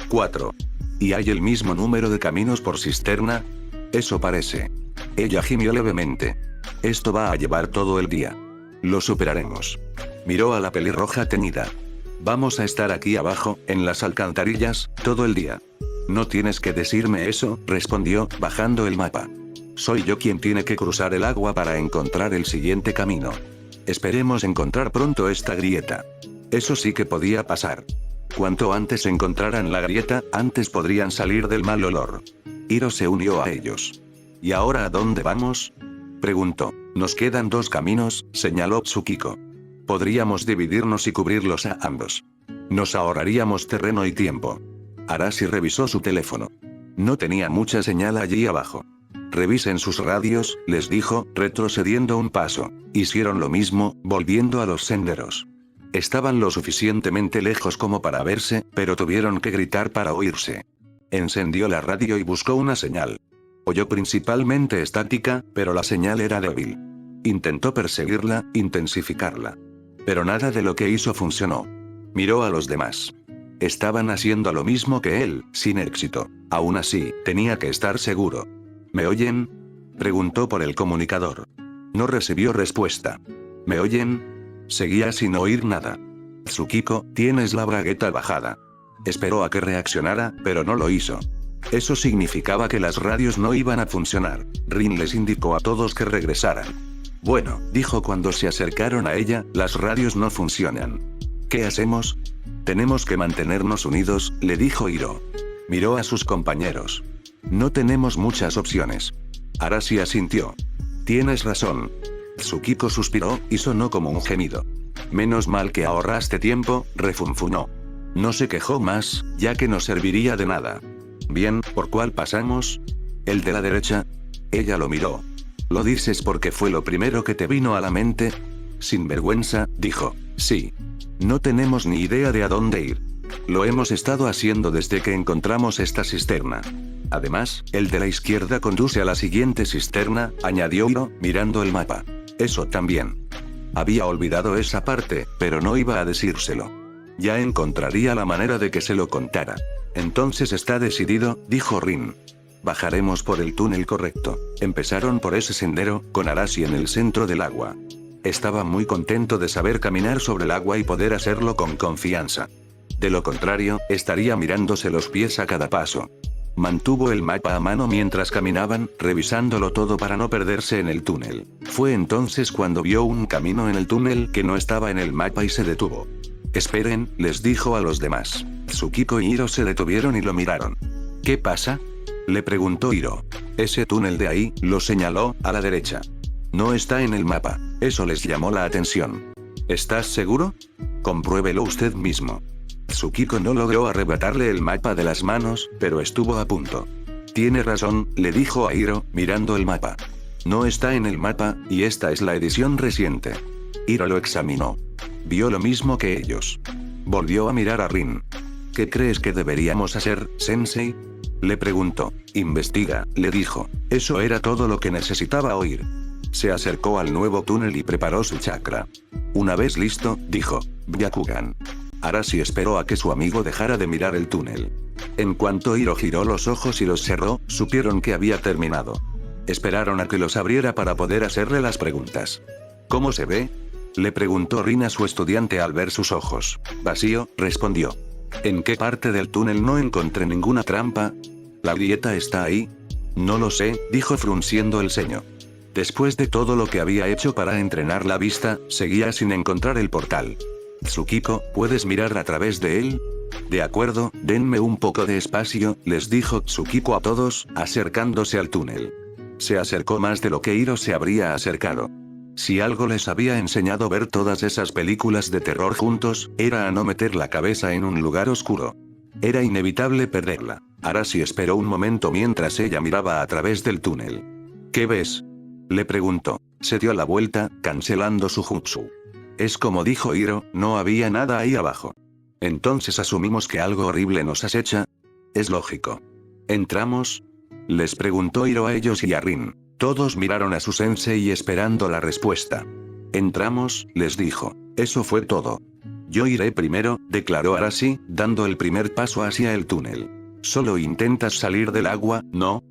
4. ¿Y hay el mismo número de caminos por cisterna? Eso parece. Ella gimió levemente. Esto va a llevar todo el día. Lo superaremos. Miró a la pelirroja teñida. Vamos a estar aquí abajo, en las alcantarillas, todo el día. No tienes que decirme eso, respondió, bajando el mapa. Soy yo quien tiene que cruzar el agua para encontrar el siguiente camino. Esperemos encontrar pronto esta grieta. Eso sí que podía pasar. Cuanto antes encontraran la grieta, antes podrían salir del mal olor. Hiro se unió a ellos. ¿Y ahora a dónde vamos?, preguntó. Nos quedan 2 caminos, señaló Tsukiko. Podríamos dividirnos y cubrirlos a ambos. Nos ahorraríamos terreno y tiempo. Arashi revisó su teléfono. No tenía mucha señal allí abajo. Revisen sus radios, les dijo, retrocediendo un paso. Hicieron lo mismo, volviendo a los senderos. Estaban lo suficientemente lejos como para verse, pero tuvieron que gritar para oírse. Encendió la radio y buscó una señal. Oyó principalmente estática, pero la señal era débil. Intentó perseguirla, intensificarla. Pero nada de lo que hizo funcionó. Miró a los demás. Estaban haciendo lo mismo que él, sin éxito. Aún así, tenía que estar seguro. ¿Me oyen?, preguntó por el comunicador. No recibió respuesta. ¿Me oyen?, seguía sin oír nada. Tsukiko, tienes la bragueta bajada. Esperó a que reaccionara, pero no lo hizo. Eso significaba que las radios no iban a funcionar. Rin les indicó a todos que regresaran. Bueno, dijo cuando se acercaron a ella, las radios no funcionan. ¿Qué hacemos? Tenemos que mantenernos unidos, le dijo Hiro. Miró a sus compañeros. No tenemos muchas opciones. Arashi asintió. Tienes razón. Tsukiko suspiró, y sonó como un gemido. Menos mal que ahorraste tiempo, refunfunó. No se quejó más, ya que no serviría de nada. Bien, ¿por cuál pasamos? ¿El de la derecha? Ella lo miró. ¿Lo dices porque fue lo primero que te vino a la mente? Sin vergüenza, dijo. Sí. No tenemos ni idea de a dónde ir. Lo hemos estado haciendo desde que encontramos esta cisterna. Además, el de la izquierda conduce a la siguiente cisterna, añadió Hiro, mirando el mapa. Eso también. Había olvidado esa parte, pero no iba a decírselo. Ya encontraría la manera de que se lo contara. Entonces está decidido, dijo Rin. Bajaremos por el túnel correcto. Empezaron por ese sendero, con Arashi en el centro del agua. Estaba muy contento de saber caminar sobre el agua y poder hacerlo con confianza. De lo contrario, estaría mirándose los pies a cada paso. Mantuvo el mapa a mano mientras caminaban, revisándolo todo para no perderse en el túnel. Fue entonces cuando vio un camino en el túnel que no estaba en el mapa y se detuvo. «Esperen», les dijo a los demás. Tsukiko y Hiro se detuvieron y lo miraron. «¿Qué pasa?», le preguntó Hiro. «Ese túnel de ahí», lo señaló, a la derecha. «No está en el mapa». Eso les llamó la atención. «¿Estás seguro?». «Compruébelo usted mismo». Tsukiko no logró arrebatarle el mapa de las manos, pero estuvo a punto. «Tiene razón», le dijo a Hiro, mirando el mapa. «No está en el mapa, y esta es la edición reciente». Hiro lo examinó. Vio lo mismo que ellos. Volvió a mirar a Rin. «¿Qué crees que deberíamos hacer, Sensei?», le preguntó. «Investiga», le dijo. Eso era todo lo que necesitaba oír. Se acercó al nuevo túnel y preparó su chakra. Una vez listo, dijo: «Byakugan». Arashi esperó a que su amigo dejara de mirar el túnel. En cuanto Hiro giró los ojos y los cerró, supieron que había terminado. Esperaron a que los abriera para poder hacerle las preguntas. «¿Cómo se ve?», le preguntó Rin a su estudiante al ver sus ojos. «Vacío», respondió. «¿En qué parte del túnel no encontré ninguna trampa? ¿La grieta está ahí?». «No lo sé», dijo frunciendo el ceño. Después de todo lo que había hecho para entrenar la vista, seguía sin encontrar el portal. «Tsukiko, ¿puedes mirar a través de él?». «De acuerdo, denme un poco de espacio», les dijo Tsukiko a todos, acercándose al túnel. Se acercó más de lo que Hiro se habría acercado. Si algo les había enseñado ver todas esas películas de terror juntos, era a no meter la cabeza en un lugar oscuro. Era inevitable perderla. Arashi esperó un momento mientras ella miraba a través del túnel. «¿Qué ves?», le preguntó. Se dio la vuelta, cancelando su jutsu. «Es como dijo Hiro, no había nada ahí abajo». «Entonces asumimos que algo horrible nos acecha». «Es lógico». «¿Entramos?», les preguntó Hiro a ellos y a Rin. Todos miraron a su sensei esperando la respuesta. «Entramos», les dijo. Eso fue todo. «Yo iré primero», declaró Arashi, dando el primer paso hacia el túnel. «¿Solo intentas salir del agua, no?»,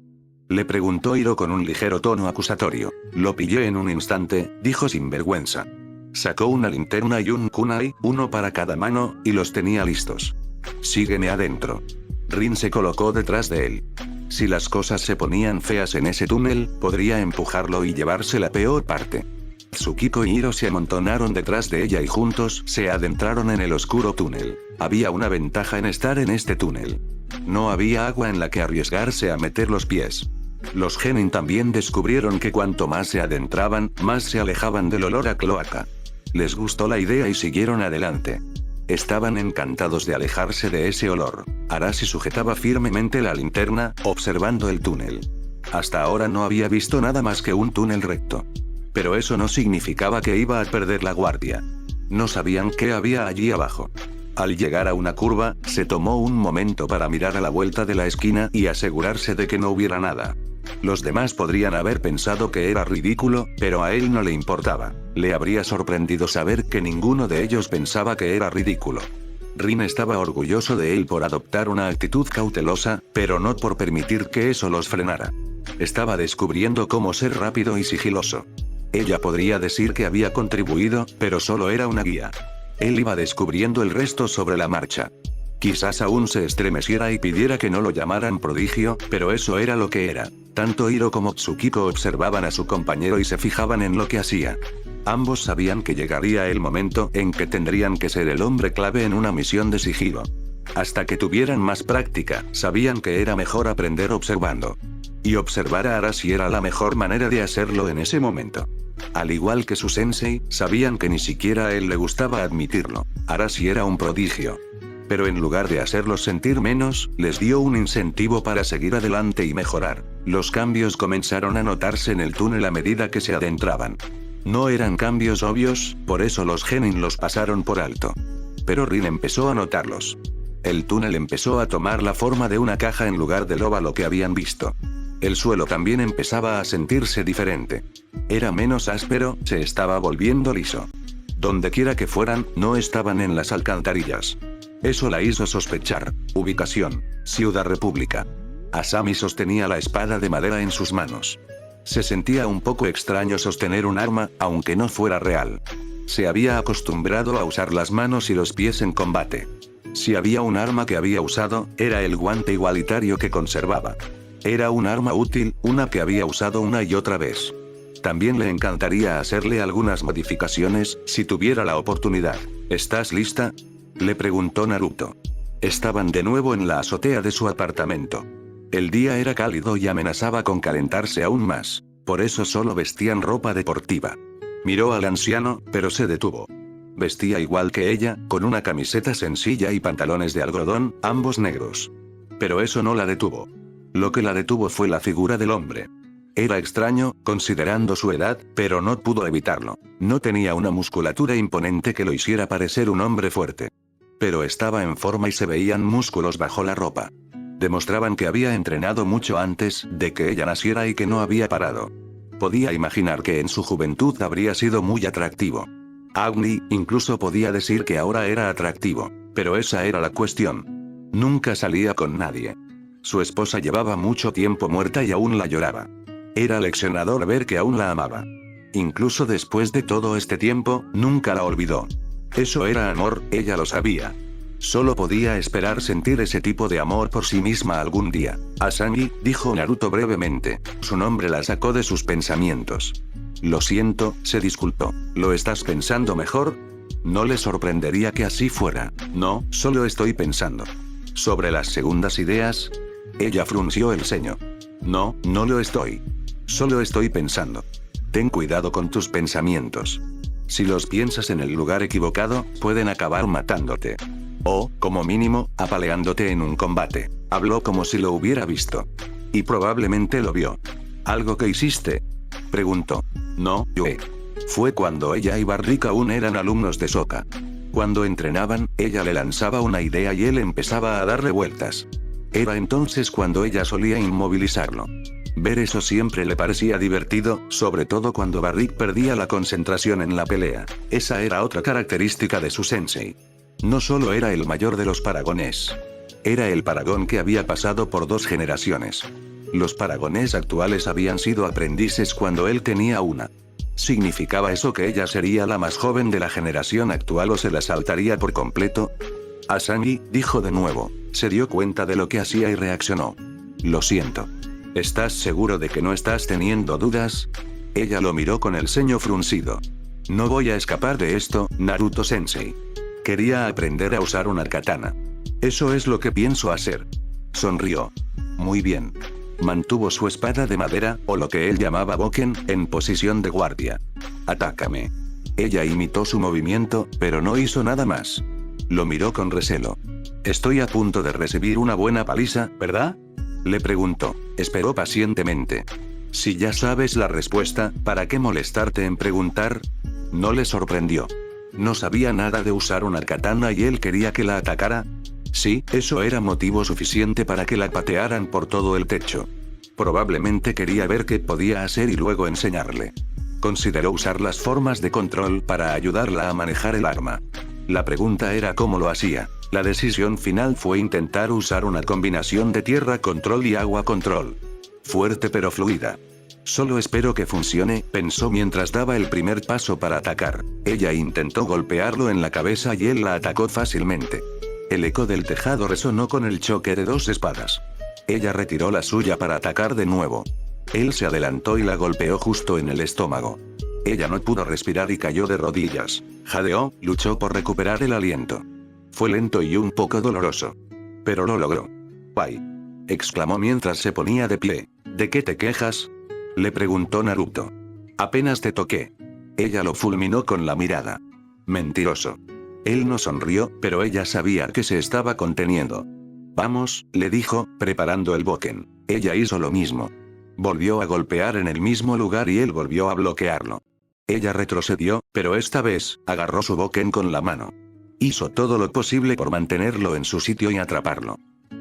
le preguntó Hiro con un ligero tono acusatorio. «Lo pillé en un instante», dijo sin vergüenza. Sacó una linterna y un kunai, uno para cada mano, y los tenía listos. «Sígueme adentro». Rin se colocó detrás de él. Si las cosas se ponían feas en ese túnel, podría empujarlo y llevarse la peor parte. Tsukiko y Hiro se amontonaron detrás de ella y juntos se adentraron en el oscuro túnel. Había una ventaja en estar en este túnel. No había agua en la que arriesgarse a meter los pies. Los genin también descubrieron que cuanto más se adentraban, más se alejaban del olor a cloaca. Les gustó la idea y siguieron adelante. Estaban encantados de alejarse de ese olor. Arashi sujetaba firmemente la linterna, observando el túnel. Hasta ahora no había visto nada más que un túnel recto. Pero eso no significaba que iba a perder la guardia. No sabían qué había allí abajo. Al llegar a una curva, se tomó un momento para mirar a la vuelta de la esquina y asegurarse de que no hubiera nada. Los demás podrían haber pensado que era ridículo, pero a él no le importaba. Le habría sorprendido saber que ninguno de ellos pensaba que era ridículo. Rin estaba orgulloso de él por adoptar una actitud cautelosa, pero no por permitir que eso los frenara. Estaba descubriendo cómo ser rápido y sigiloso. Ella podría decir que había contribuido, pero solo era una guía. Él iba descubriendo el resto sobre la marcha. Quizás aún se estremeciera y pidiera que no lo llamaran prodigio, pero eso era lo que era. Tanto Hiro como Tsukiko observaban a su compañero y se fijaban en lo que hacía. Ambos sabían que llegaría el momento en que tendrían que ser el hombre clave en una misión de sigilo. Hasta que tuvieran más práctica, sabían que era mejor aprender observando. Y observar a Arashi era la mejor manera de hacerlo en ese momento. Al igual que su sensei, sabían que ni siquiera a él le gustaba admitirlo. Arashi era un prodigio. Pero en lugar de hacerlos sentir menos, les dio un incentivo para seguir adelante y mejorar. Los cambios comenzaron a notarse en el túnel a medida que se adentraban. No eran cambios obvios, por eso los genin los pasaron por alto. Pero Rin empezó a notarlos. El túnel empezó a tomar la forma de una caja en lugar del óvalo que habían visto. El suelo también empezaba a sentirse diferente. Era menos áspero, se estaba volviendo liso. Dondequiera que fueran, no estaban en las alcantarillas. Eso la hizo sospechar. Ubicación: Ciudad República. Asami sostenía la espada de madera en sus manos. Se sentía un poco extraño sostener un arma, aunque no fuera real. Se había acostumbrado a usar las manos y los pies en combate. Si había un arma que había usado, era el guante igualitario que conservaba. Era un arma útil, una que había usado una y otra vez. También le encantaría hacerle algunas modificaciones, si tuviera la oportunidad. ¿Estás lista?, le preguntó Naruto. Estaban de nuevo en la azotea de su apartamento. El día era cálido y amenazaba con calentarse aún más. Por eso solo vestían ropa deportiva. Miró al anciano, pero se detuvo. Vestía igual que ella, con una camiseta sencilla y pantalones de algodón, ambos negros. Pero eso no la detuvo. Lo que la detuvo fue la figura del hombre. Era extraño, considerando su edad, pero no pudo evitarlo. No tenía una musculatura imponente que lo hiciera parecer un hombre fuerte. Pero estaba en forma y se veían músculos bajo la ropa. Demostraban que había entrenado mucho antes de que ella naciera y que no había parado. Podía imaginar que en su juventud habría sido muy atractivo. Agni incluso podía decir que ahora era atractivo, pero esa era la cuestión. Nunca salía con nadie. Su esposa llevaba mucho tiempo muerta y aún la lloraba. Era leccionador ver que aún la amaba. Incluso después de todo este tiempo, nunca la olvidó. Eso era amor, ella lo sabía. Solo podía esperar sentir ese tipo de amor por sí misma algún día. Asangi, dijo Naruto brevemente. Su nombre la sacó de sus pensamientos. Lo siento, se disculpó. ¿Lo estás pensando mejor? No le sorprendería que así fuera. No, solo estoy pensando. ¿Sobre las segundas ideas? Ella frunció el ceño. No, no lo estoy. Solo estoy pensando. Ten cuidado con tus pensamientos. Si los piensas en el lugar equivocado, pueden acabar matándote. O, como mínimo, apaleándote en un combate. Habló como si lo hubiera visto. Y probablemente lo vio. ¿Algo que hiciste?, preguntó. No, Yue. Fue cuando ella y Barrick aún eran alumnos de Sokka. Cuando entrenaban, ella le lanzaba una idea y él empezaba a darle vueltas. Era entonces cuando ella solía inmovilizarlo. Ver eso siempre le parecía divertido, sobre todo cuando Barrick perdía la concentración en la pelea. Esa era otra característica de su sensei. No solo era el mayor de los paragones. Era el paragón que había pasado por 2 generaciones. Los paragones actuales habían sido aprendices cuando él tenía una. ¿Significaba eso que ella sería la más joven de la generación actual o se la saltaría por completo? Asangi, dijo de nuevo. Se dio cuenta de lo que hacía y reaccionó. Lo siento. ¿Estás seguro de que no estás teniendo dudas? Ella lo miró con el ceño fruncido. No voy a escapar de esto, Naruto-sensei. Quería aprender a usar una katana. Eso es lo que pienso hacer. Sonrió. Muy bien. Mantuvo su espada de madera, o lo que él llamaba boken, en posición de guardia. Atácame. Ella imitó su movimiento, pero no hizo nada más. Lo miró con recelo. Estoy a punto de recibir una buena paliza, ¿verdad?, le preguntó. Esperó pacientemente. Si ya sabes la respuesta, ¿para qué molestarte en preguntar? No le sorprendió. No sabía nada de usar una katana y él quería que la atacara. Sí, eso era motivo suficiente para que la patearan por todo el techo. Probablemente quería ver qué podía hacer y luego enseñarle. Consideró usar las formas de control para ayudarla a manejar el arma. La pregunta era cómo lo hacía. La decisión final fue intentar usar una combinación de tierra control y agua control. Fuerte pero fluida. Solo espero que funcione, pensó mientras daba el primer paso para atacar. Ella intentó golpearlo en la cabeza y él la atacó fácilmente. El eco del tejado resonó con el choque de 2 espadas. Ella retiró la suya para atacar de nuevo. Él se adelantó y la golpeó justo en el estómago. Ella no pudo respirar y cayó de rodillas. Jadeó, luchó por recuperar el aliento. Fue lento y un poco doloroso. Pero lo logró. ¡Guay!, exclamó mientras se ponía de pie. ¿De qué te quejas?, le preguntó Naruto. Apenas te toqué. Ella lo fulminó con la mirada. Mentiroso. Él no sonrió, pero ella sabía que se estaba conteniendo. Vamos, le dijo, preparando el boken. Ella hizo lo mismo. Volvió a golpear en el mismo lugar y él volvió a bloquearlo. Ella retrocedió, pero esta vez, agarró su boken con la mano. Hizo todo lo posible por mantenerlo en su sitio y atraparlo.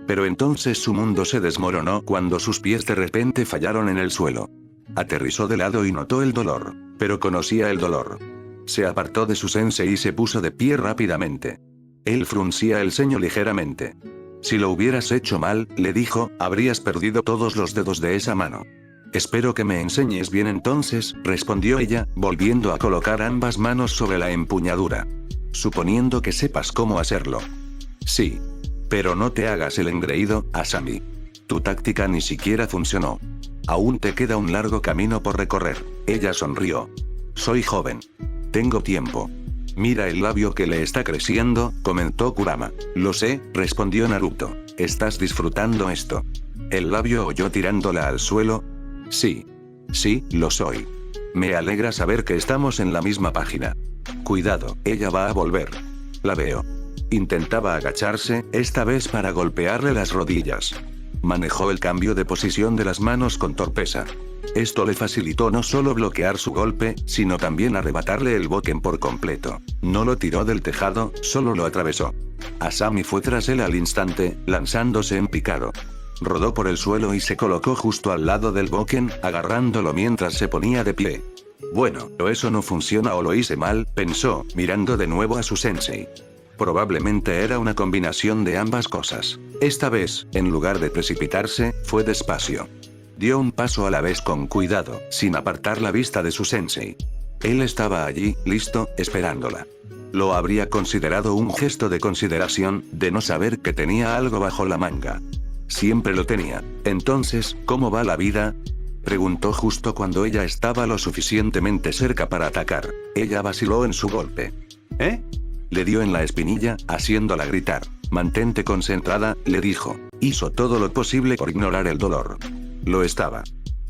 Pero entonces su mundo se desmoronó cuando sus pies de repente fallaron en el suelo. Aterrizó de lado y notó el dolor, pero conocía el dolor. Se apartó de su sensei y se puso de pie rápidamente. Él fruncía el ceño ligeramente. Si lo hubieras hecho mal, le dijo, habrías perdido todos los dedos de esa mano. Espero que me enseñes bien entonces, respondió ella, volviendo a colocar ambas manos sobre la empuñadura. Suponiendo que sepas cómo hacerlo. Sí. Pero no te hagas el engreído, Asami. Tu táctica ni siquiera funcionó. Aún te queda un largo camino por recorrer. Ella sonrió. Soy joven. Tengo tiempo. Mira el labio que le está creciendo, comentó Kurama. Lo sé, respondió Naruto. ¿Estás disfrutando esto? ¿El labio oyó tirándola al suelo? Sí. Sí, lo soy. Me alegra saber que estamos en la misma página. Cuidado, ella va a volver. La veo. Intentaba agacharse, esta vez para golpearle las rodillas. Manejó el cambio de posición de las manos con torpeza. Esto le facilitó no solo bloquear su golpe, sino también arrebatarle el boken por completo. No lo tiró del tejado, solo lo atravesó. Asami fue tras él al instante, lanzándose en picado. Rodó por el suelo y se colocó justo al lado del boken, agarrándolo mientras se ponía de pie. Bueno, o eso no funciona o lo hice mal, pensó, mirando de nuevo a su sensei. Probablemente era una combinación de ambas cosas. Esta vez, en lugar de precipitarse, fue despacio. Dio un paso a la vez con cuidado, sin apartar la vista de su sensei. Él estaba allí, listo, esperándola. Lo habría considerado un gesto de consideración, de no saber que tenía algo bajo la manga. Siempre lo tenía. Entonces, ¿cómo va la vida? Preguntó justo cuando ella estaba lo suficientemente cerca para atacar. Ella vaciló en su golpe. ¿Eh? Le dio en la espinilla, haciéndola gritar. Mantente concentrada, le dijo. Hizo todo lo posible por ignorar el dolor. Lo estaba.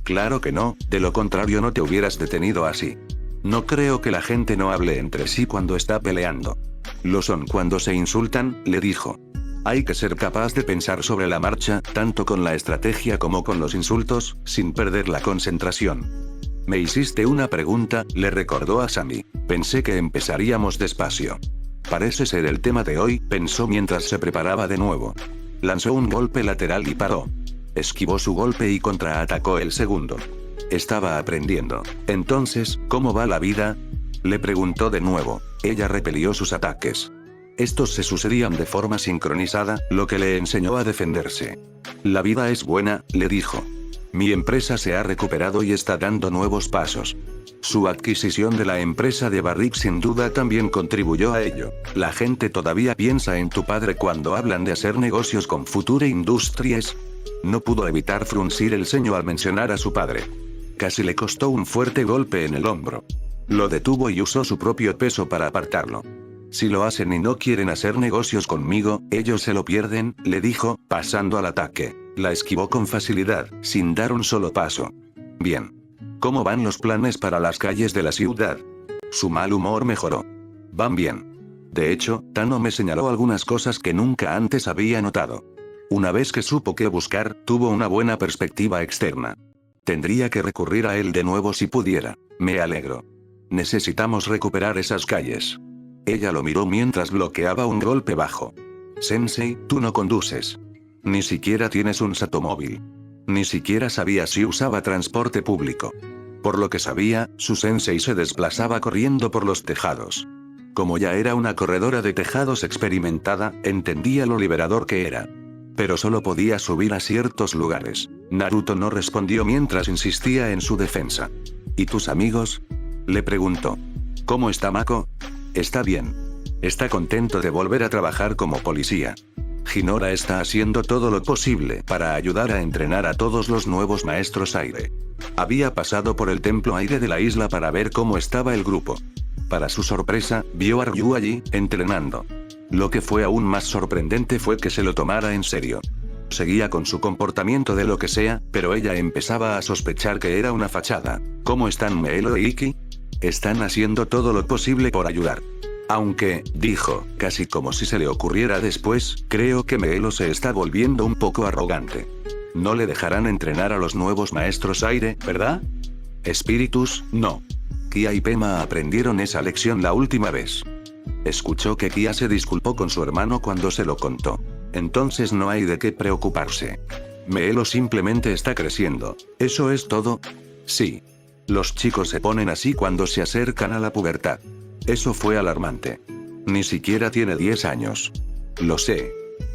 Claro que no, de lo contrario no te hubieras detenido así. No creo que la gente no hable entre sí cuando está peleando. Lo son cuando se insultan, le dijo. Hay que ser capaz de pensar sobre la marcha, tanto con la estrategia como con los insultos, sin perder la concentración. Me hiciste una pregunta, le recordó a Asami. Pensé que empezaríamos despacio. Parece ser el tema de hoy, pensó mientras se preparaba de nuevo. Lanzó un golpe lateral y paró. Esquivó su golpe y contraatacó el segundo. Estaba aprendiendo. Entonces, ¿cómo va la vida? Le preguntó de nuevo. Ella repelió sus ataques. Estos se sucedían de forma sincronizada, lo que le enseñó a defenderse. La vida es buena, le dijo. Mi empresa se ha recuperado y está dando nuevos pasos. Su adquisición de la empresa de Barrick sin duda también contribuyó a ello. La gente todavía piensa en tu padre cuando hablan de hacer negocios con Future Industries. No pudo evitar fruncir el ceño al mencionar a su padre. Casi le costó un fuerte golpe en el hombro. Lo detuvo y usó su propio peso para apartarlo. Si lo hacen y no quieren hacer negocios conmigo, ellos se lo pierden, le dijo, pasando al ataque. La esquivó con facilidad, sin dar un solo paso. Bien. ¿Cómo van los planes para las calles de la ciudad? Su mal humor mejoró. Van bien. De hecho, Tano me señaló algunas cosas que nunca antes había notado. Una vez que supo qué buscar, tuvo una buena perspectiva externa. Tendría que recurrir a él de nuevo si pudiera. Me alegro. Necesitamos recuperar esas calles. Ella lo miró mientras bloqueaba un golpe bajo. Sensei, tú no conduces. Ni siquiera tienes un satomóvil. Ni siquiera sabía si usaba transporte público. Por lo que sabía, su sensei se desplazaba corriendo por los tejados. Como ya era una corredora de tejados experimentada, entendía lo liberador que era. Pero solo podía subir a ciertos lugares. Naruto no respondió mientras insistía en su defensa. ¿Y tus amigos? Le preguntó. ¿Cómo está Mako? Está bien. Está contento de volver a trabajar como policía. Hinora está haciendo todo lo posible para ayudar a entrenar a todos los nuevos maestros aire. Había pasado por el templo aire de la isla para ver cómo estaba el grupo. Para su sorpresa, vio a Ryu allí, entrenando. Lo que fue aún más sorprendente fue que se lo tomara en serio. Seguía con su comportamiento de lo que sea, pero ella empezaba a sospechar que era una fachada. ¿Cómo están Meelo e Iki? Están haciendo todo lo posible por ayudar. Aunque, dijo, casi como si se le ocurriera después, creo que Meelo se está volviendo un poco arrogante. No le dejarán entrenar a los nuevos maestros aire, ¿verdad? Espíritus, no. Kia y Pema aprendieron esa lección la última vez. Escuchó que Kia se disculpó con su hermano cuando se lo contó. Entonces no hay de qué preocuparse. Meelo simplemente está creciendo. ¿Eso es todo? Sí. Los chicos se ponen así cuando se acercan a la pubertad. Eso fue alarmante. Ni siquiera tiene 10 años. Lo sé.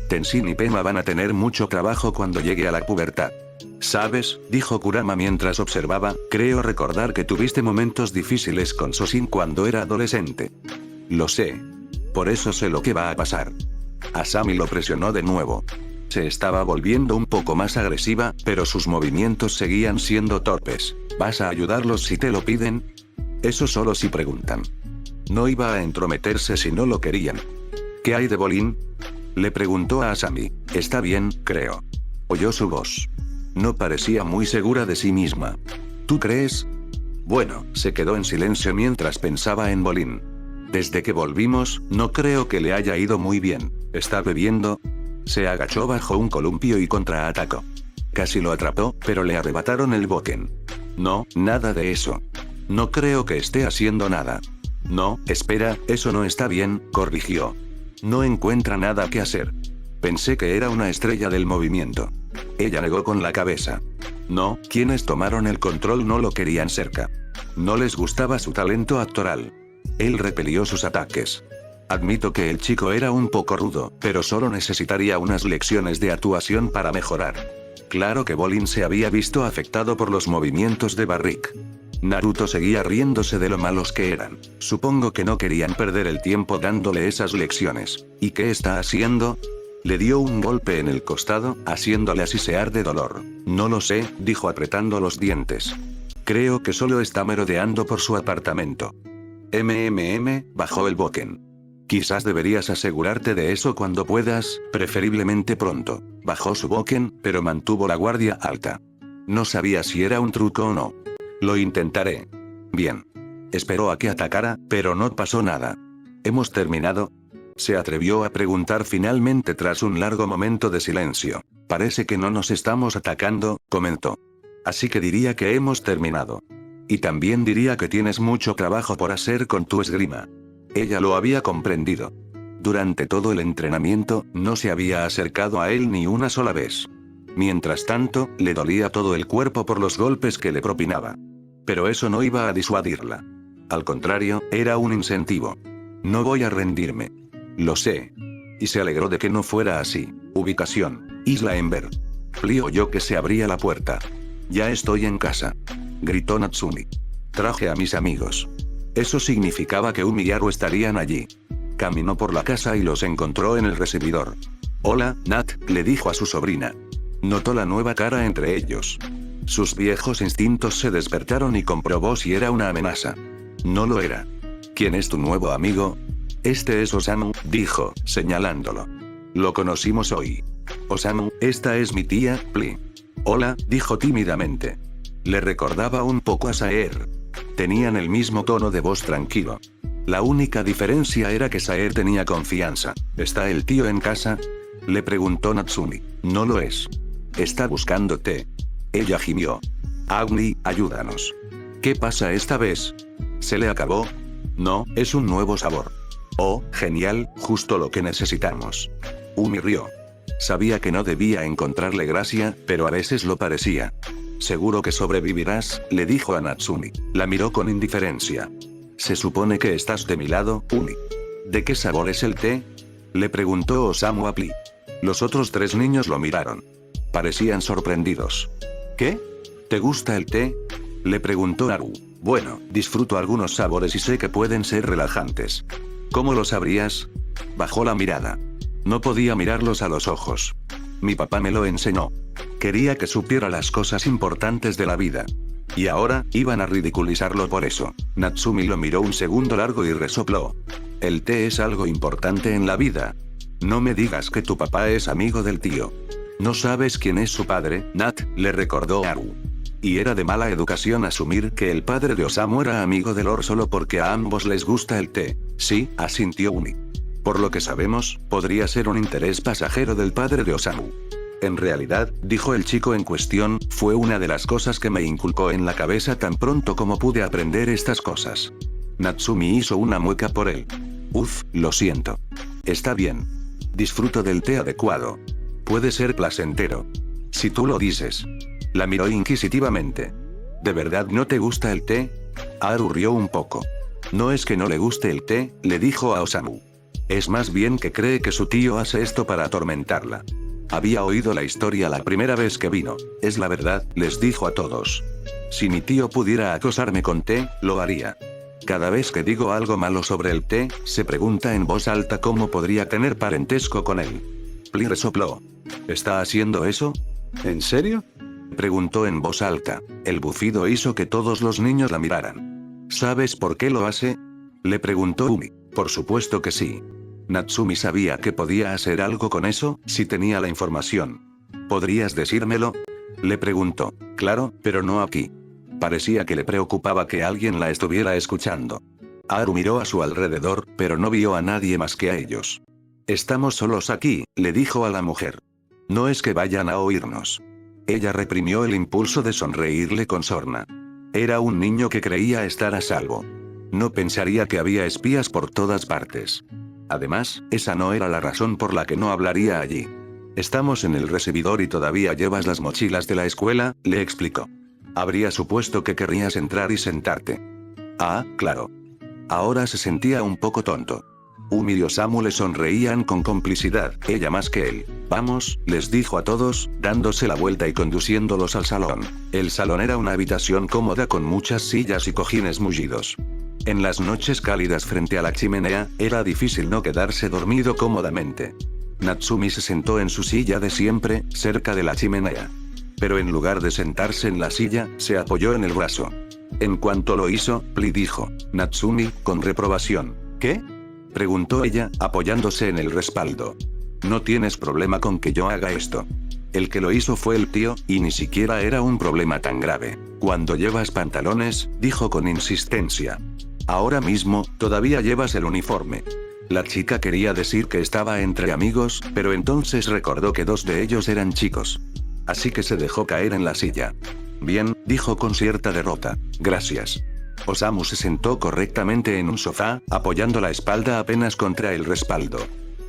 Tenshin y Pema van a tener mucho trabajo cuando llegue a la pubertad. ¿Sabes?, dijo Kurama mientras observaba, creo recordar que tuviste momentos difíciles con Sosin cuando era adolescente. Lo sé. Por eso sé lo que va a pasar. Asami lo presionó de nuevo. Se estaba volviendo un poco más agresiva, pero sus movimientos seguían siendo torpes. ¿Vas a ayudarlos si te lo piden? Eso solo si preguntan. No iba a entrometerse si no lo querían. ¿Qué hay de Bolin?, le preguntó a Asami. Está bien, creo. Oyó su voz. No parecía muy segura de sí misma. ¿Tú crees? Bueno, se quedó en silencio mientras pensaba en Bolin. Desde que volvimos, no creo que le haya ido muy bien. ¿Está bebiendo? Se agachó bajo un columpio y contraatacó. Casi lo atrapó, pero le arrebataron el boken. No, nada de eso. No creo que esté haciendo nada. No, espera, eso no está bien, corrigió. No encuentra nada que hacer. Pensé que era una estrella del movimiento. Ella negó con la cabeza. No, quienes tomaron el control no lo querían cerca. No les gustaba su talento actoral. Él repelió sus ataques. Admito que el chico era un poco rudo, pero solo necesitaría unas lecciones de actuación para mejorar. Claro que Bolin se había visto afectado por los movimientos de Barrick. Naruto seguía riéndose de lo malos que eran. Supongo que no querían perder el tiempo dándole esas lecciones. ¿Y qué está haciendo? Le dio un golpe en el costado, haciéndole sisear de dolor. No lo sé, dijo apretando los dientes. Creo que solo está merodeando por su apartamento. Bajó el boken. Quizás deberías asegurarte de eso cuando puedas, preferiblemente pronto. Bajó su boken, pero mantuvo la guardia alta. No sabía si era un truco o no. Lo intentaré. Bien. Esperó a que atacara, pero no pasó nada. ¿Hemos terminado? Se atrevió a preguntar finalmente tras un largo momento de silencio. Parece que no nos estamos atacando, comentó. Así que diría que hemos terminado. Y también diría que tienes mucho trabajo por hacer con tu esgrima. Ella lo había comprendido. Durante todo el entrenamiento, no se había acercado a él ni una sola vez. Mientras tanto, le dolía todo el cuerpo por los golpes que le propinaba. Pero eso no iba a disuadirla. Al contrario, era un incentivo. No voy a rendirme. Lo sé. Y se alegró de que no fuera así. Ubicación: Isla Ember. Flea oyó que se abría la puerta. Ya estoy en casa, gritó Natsumi. Traje a mis amigos. Eso significaba que Umi y Haru estarían allí. Caminó por la casa y los encontró en el recibidor. Hola, Nat, le dijo a su sobrina. Notó la nueva cara entre ellos. Sus viejos instintos se despertaron y comprobó si era una amenaza. No lo era. ¿Quién es tu nuevo amigo? Este es Osamu, dijo, señalándolo. Lo conocimos hoy. Osamu, esta es mi tía, Flea. Hola, dijo tímidamente. Le recordaba un poco a Saer. Tenían el mismo tono de voz tranquilo. La única diferencia era que Saer tenía confianza. ¿Está el tío en casa?, le preguntó Natsumi. No lo es. Está buscándote. Ella gimió. Agni, ayúdanos. ¿Qué pasa esta vez? ¿Se le acabó? No, es un nuevo sabor. Oh, genial, justo lo que necesitamos. Umi rió. Sabía que no debía encontrarle gracia, pero a veces lo parecía. Seguro que sobrevivirás, le dijo a Natsumi. La miró con indiferencia. Se supone que estás de mi lado, Umi. ¿De qué sabor es el té?, le preguntó Osamu a Flea. Los otros tres niños lo miraron. Parecían sorprendidos. ¿Qué? ¿Te gusta el té?, le preguntó Haru. Bueno, disfruto algunos sabores y sé que pueden ser relajantes. ¿Cómo lo sabrías? Bajó la mirada. No podía mirarlos a los ojos. Mi papá me lo enseñó. Quería que supiera las cosas importantes de la vida. Y ahora, iban a ridiculizarlo por eso. Natsumi lo miró un segundo largo y resopló. El té es algo importante en la vida. No me digas que tu papá es amigo del tío. ¿No sabes quién es su padre, Nat?, le recordó Haru. Y era de mala educación asumir que el padre de Osamu era amigo de Lord solo porque a ambos les gusta el té. Sí, asintió Umi. Por lo que sabemos, podría ser un interés pasajero del padre de Osamu. En realidad, dijo el chico en cuestión, fue una de las cosas que me inculcó en la cabeza tan pronto como pude aprender estas cosas. Natsumi hizo una mueca por él. Lo siento. Está bien. Disfruto del té adecuado. Puede ser placentero. Si tú lo dices. La miró inquisitivamente. ¿De verdad no te gusta el té? Haru rió un poco. No es que no le guste el té, le dijo a Osamu. Es más bien que cree que su tío hace esto para atormentarla. Había oído la historia la primera vez que vino. Es la verdad, les dijo a todos. Si mi tío pudiera acosarme con té, lo haría. Cada vez que digo algo malo sobre el té, se pregunta en voz alta cómo podría tener parentesco con él. Pli resopló. ¿Está haciendo eso? ¿En serio? Preguntó en voz alta. El bufido hizo que todos los niños la miraran. ¿Sabes por qué lo hace? Le preguntó Umi. Por supuesto que sí. Natsumi sabía que podía hacer algo con eso, si tenía la información. ¿Podrías decírmelo? Le preguntó. Claro, pero no aquí. Parecía que le preocupaba que alguien la estuviera escuchando. Haru miró a su alrededor, pero no vio a nadie más que a ellos. Estamos solos aquí, le dijo a la mujer. No es que vayan a oírnos. Ella reprimió el impulso de sonreírle con sorna. Era un niño que creía estar a salvo. No pensaría que había espías por todas partes. Además, esa no era la razón por la que no hablaría allí. Estamos en el recibidor y todavía llevas las mochilas de la escuela, le explicó. Habría supuesto que querrías entrar y sentarte. Ah, claro. Ahora se sentía un poco tonto. Umi y Osamu le sonreían con complicidad, ella más que él. Vamos, les dijo a todos, dándose la vuelta y conduciéndolos al salón. El salón era una habitación cómoda con muchas sillas y cojines mullidos. En las noches cálidas frente a la chimenea, era difícil no quedarse dormido cómodamente. Natsumi se sentó en su silla de siempre, cerca de la chimenea. Pero en lugar de sentarse en la silla, se apoyó en el brazo. En cuanto lo hizo, Pli dijo. Natsumi, con reprobación. ¿Qué? Preguntó ella, apoyándose en el respaldo. No tienes problema con que yo haga esto. El que lo hizo fue el tío, y ni siquiera era un problema tan grave. Cuando llevas pantalones, dijo con insistencia. Ahora mismo, todavía llevas el uniforme. La chica quería decir que estaba entre amigos, pero entonces recordó que dos de ellos eran chicos. Así que se dejó caer en la silla. Bien, dijo con cierta derrota. Gracias. Osamu se sentó correctamente en un sofá, apoyando la espalda apenas contra el respaldo.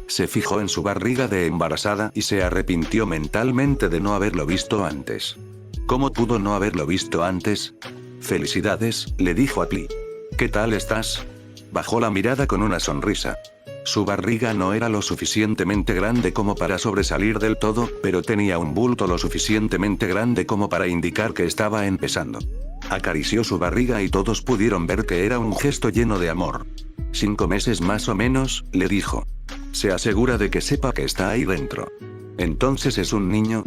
Se fijó en su barriga de embarazada y se arrepintió mentalmente de no haberlo visto antes. ¿Cómo pudo no haberlo visto antes? Felicidades, le dijo a Pli. ¿Qué tal estás? Bajó la mirada con una sonrisa. Su barriga no era lo suficientemente grande como para sobresalir del todo, pero tenía un bulto lo suficientemente grande como para indicar que estaba empezando. Acarició su barriga y todos pudieron ver que era un gesto lleno de amor. 5 meses más o menos, le dijo. Se asegura de que sepa que está ahí dentro. ¿Entonces es un niño?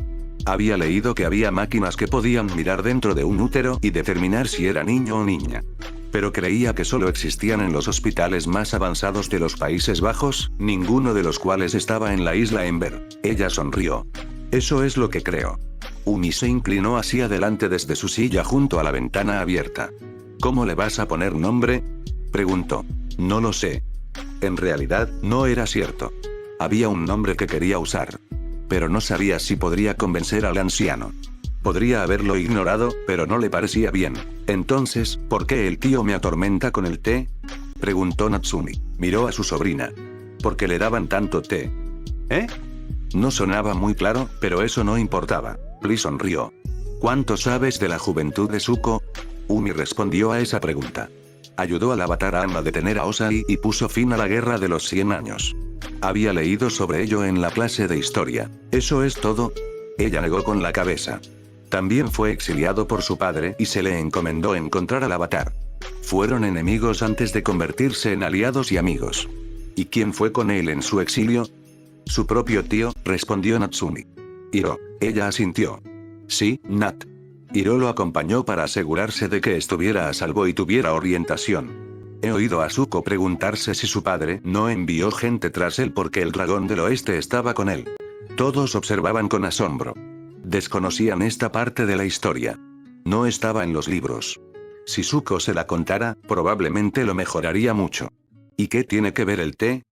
Había leído que había máquinas que podían mirar dentro de un útero y determinar si era niño o niña. Pero creía que solo existían en los hospitales más avanzados de los Países Bajos, ninguno de los cuales estaba en la isla Ember. Ella sonrió. Eso es lo que creo. Umi se inclinó hacia adelante desde su silla junto a la ventana abierta. ¿Cómo le vas a poner nombre? Preguntó. No lo sé. En realidad, no era cierto. Había un nombre que quería usar. Pero no sabía si podría convencer al anciano. Podría haberlo ignorado, pero no le parecía bien. Entonces, ¿por qué el tío me atormenta con el té? Preguntó Natsumi. Miró a su sobrina. ¿Por qué le daban tanto té? ¿Eh? No sonaba muy claro, pero eso no importaba. Pli sonrió. ¿Cuánto sabes de la juventud de Zuko? Umi respondió a esa pregunta. Ayudó al avatar a detener a Osai y puso fin a la guerra de los 100 años. Había leído sobre ello en la clase de historia. ¿Eso es todo? Ella negó con la cabeza. También fue exiliado por su padre y se le encomendó encontrar al avatar. Fueron enemigos antes de convertirse en aliados y amigos. ¿Y quién fue con él en su exilio? Su propio tío, respondió Natsumi. Hiro. Ella asintió. Sí, Nat. Hiro lo acompañó para asegurarse de que estuviera a salvo y tuviera orientación. He oído a Zuko preguntarse si su padre no envió gente tras él porque el dragón del oeste estaba con él. Todos observaban con asombro. Desconocían esta parte de la historia. No estaba en los libros. Si Zuko se la contara, probablemente lo mejoraría mucho. ¿Y qué tiene que ver el té?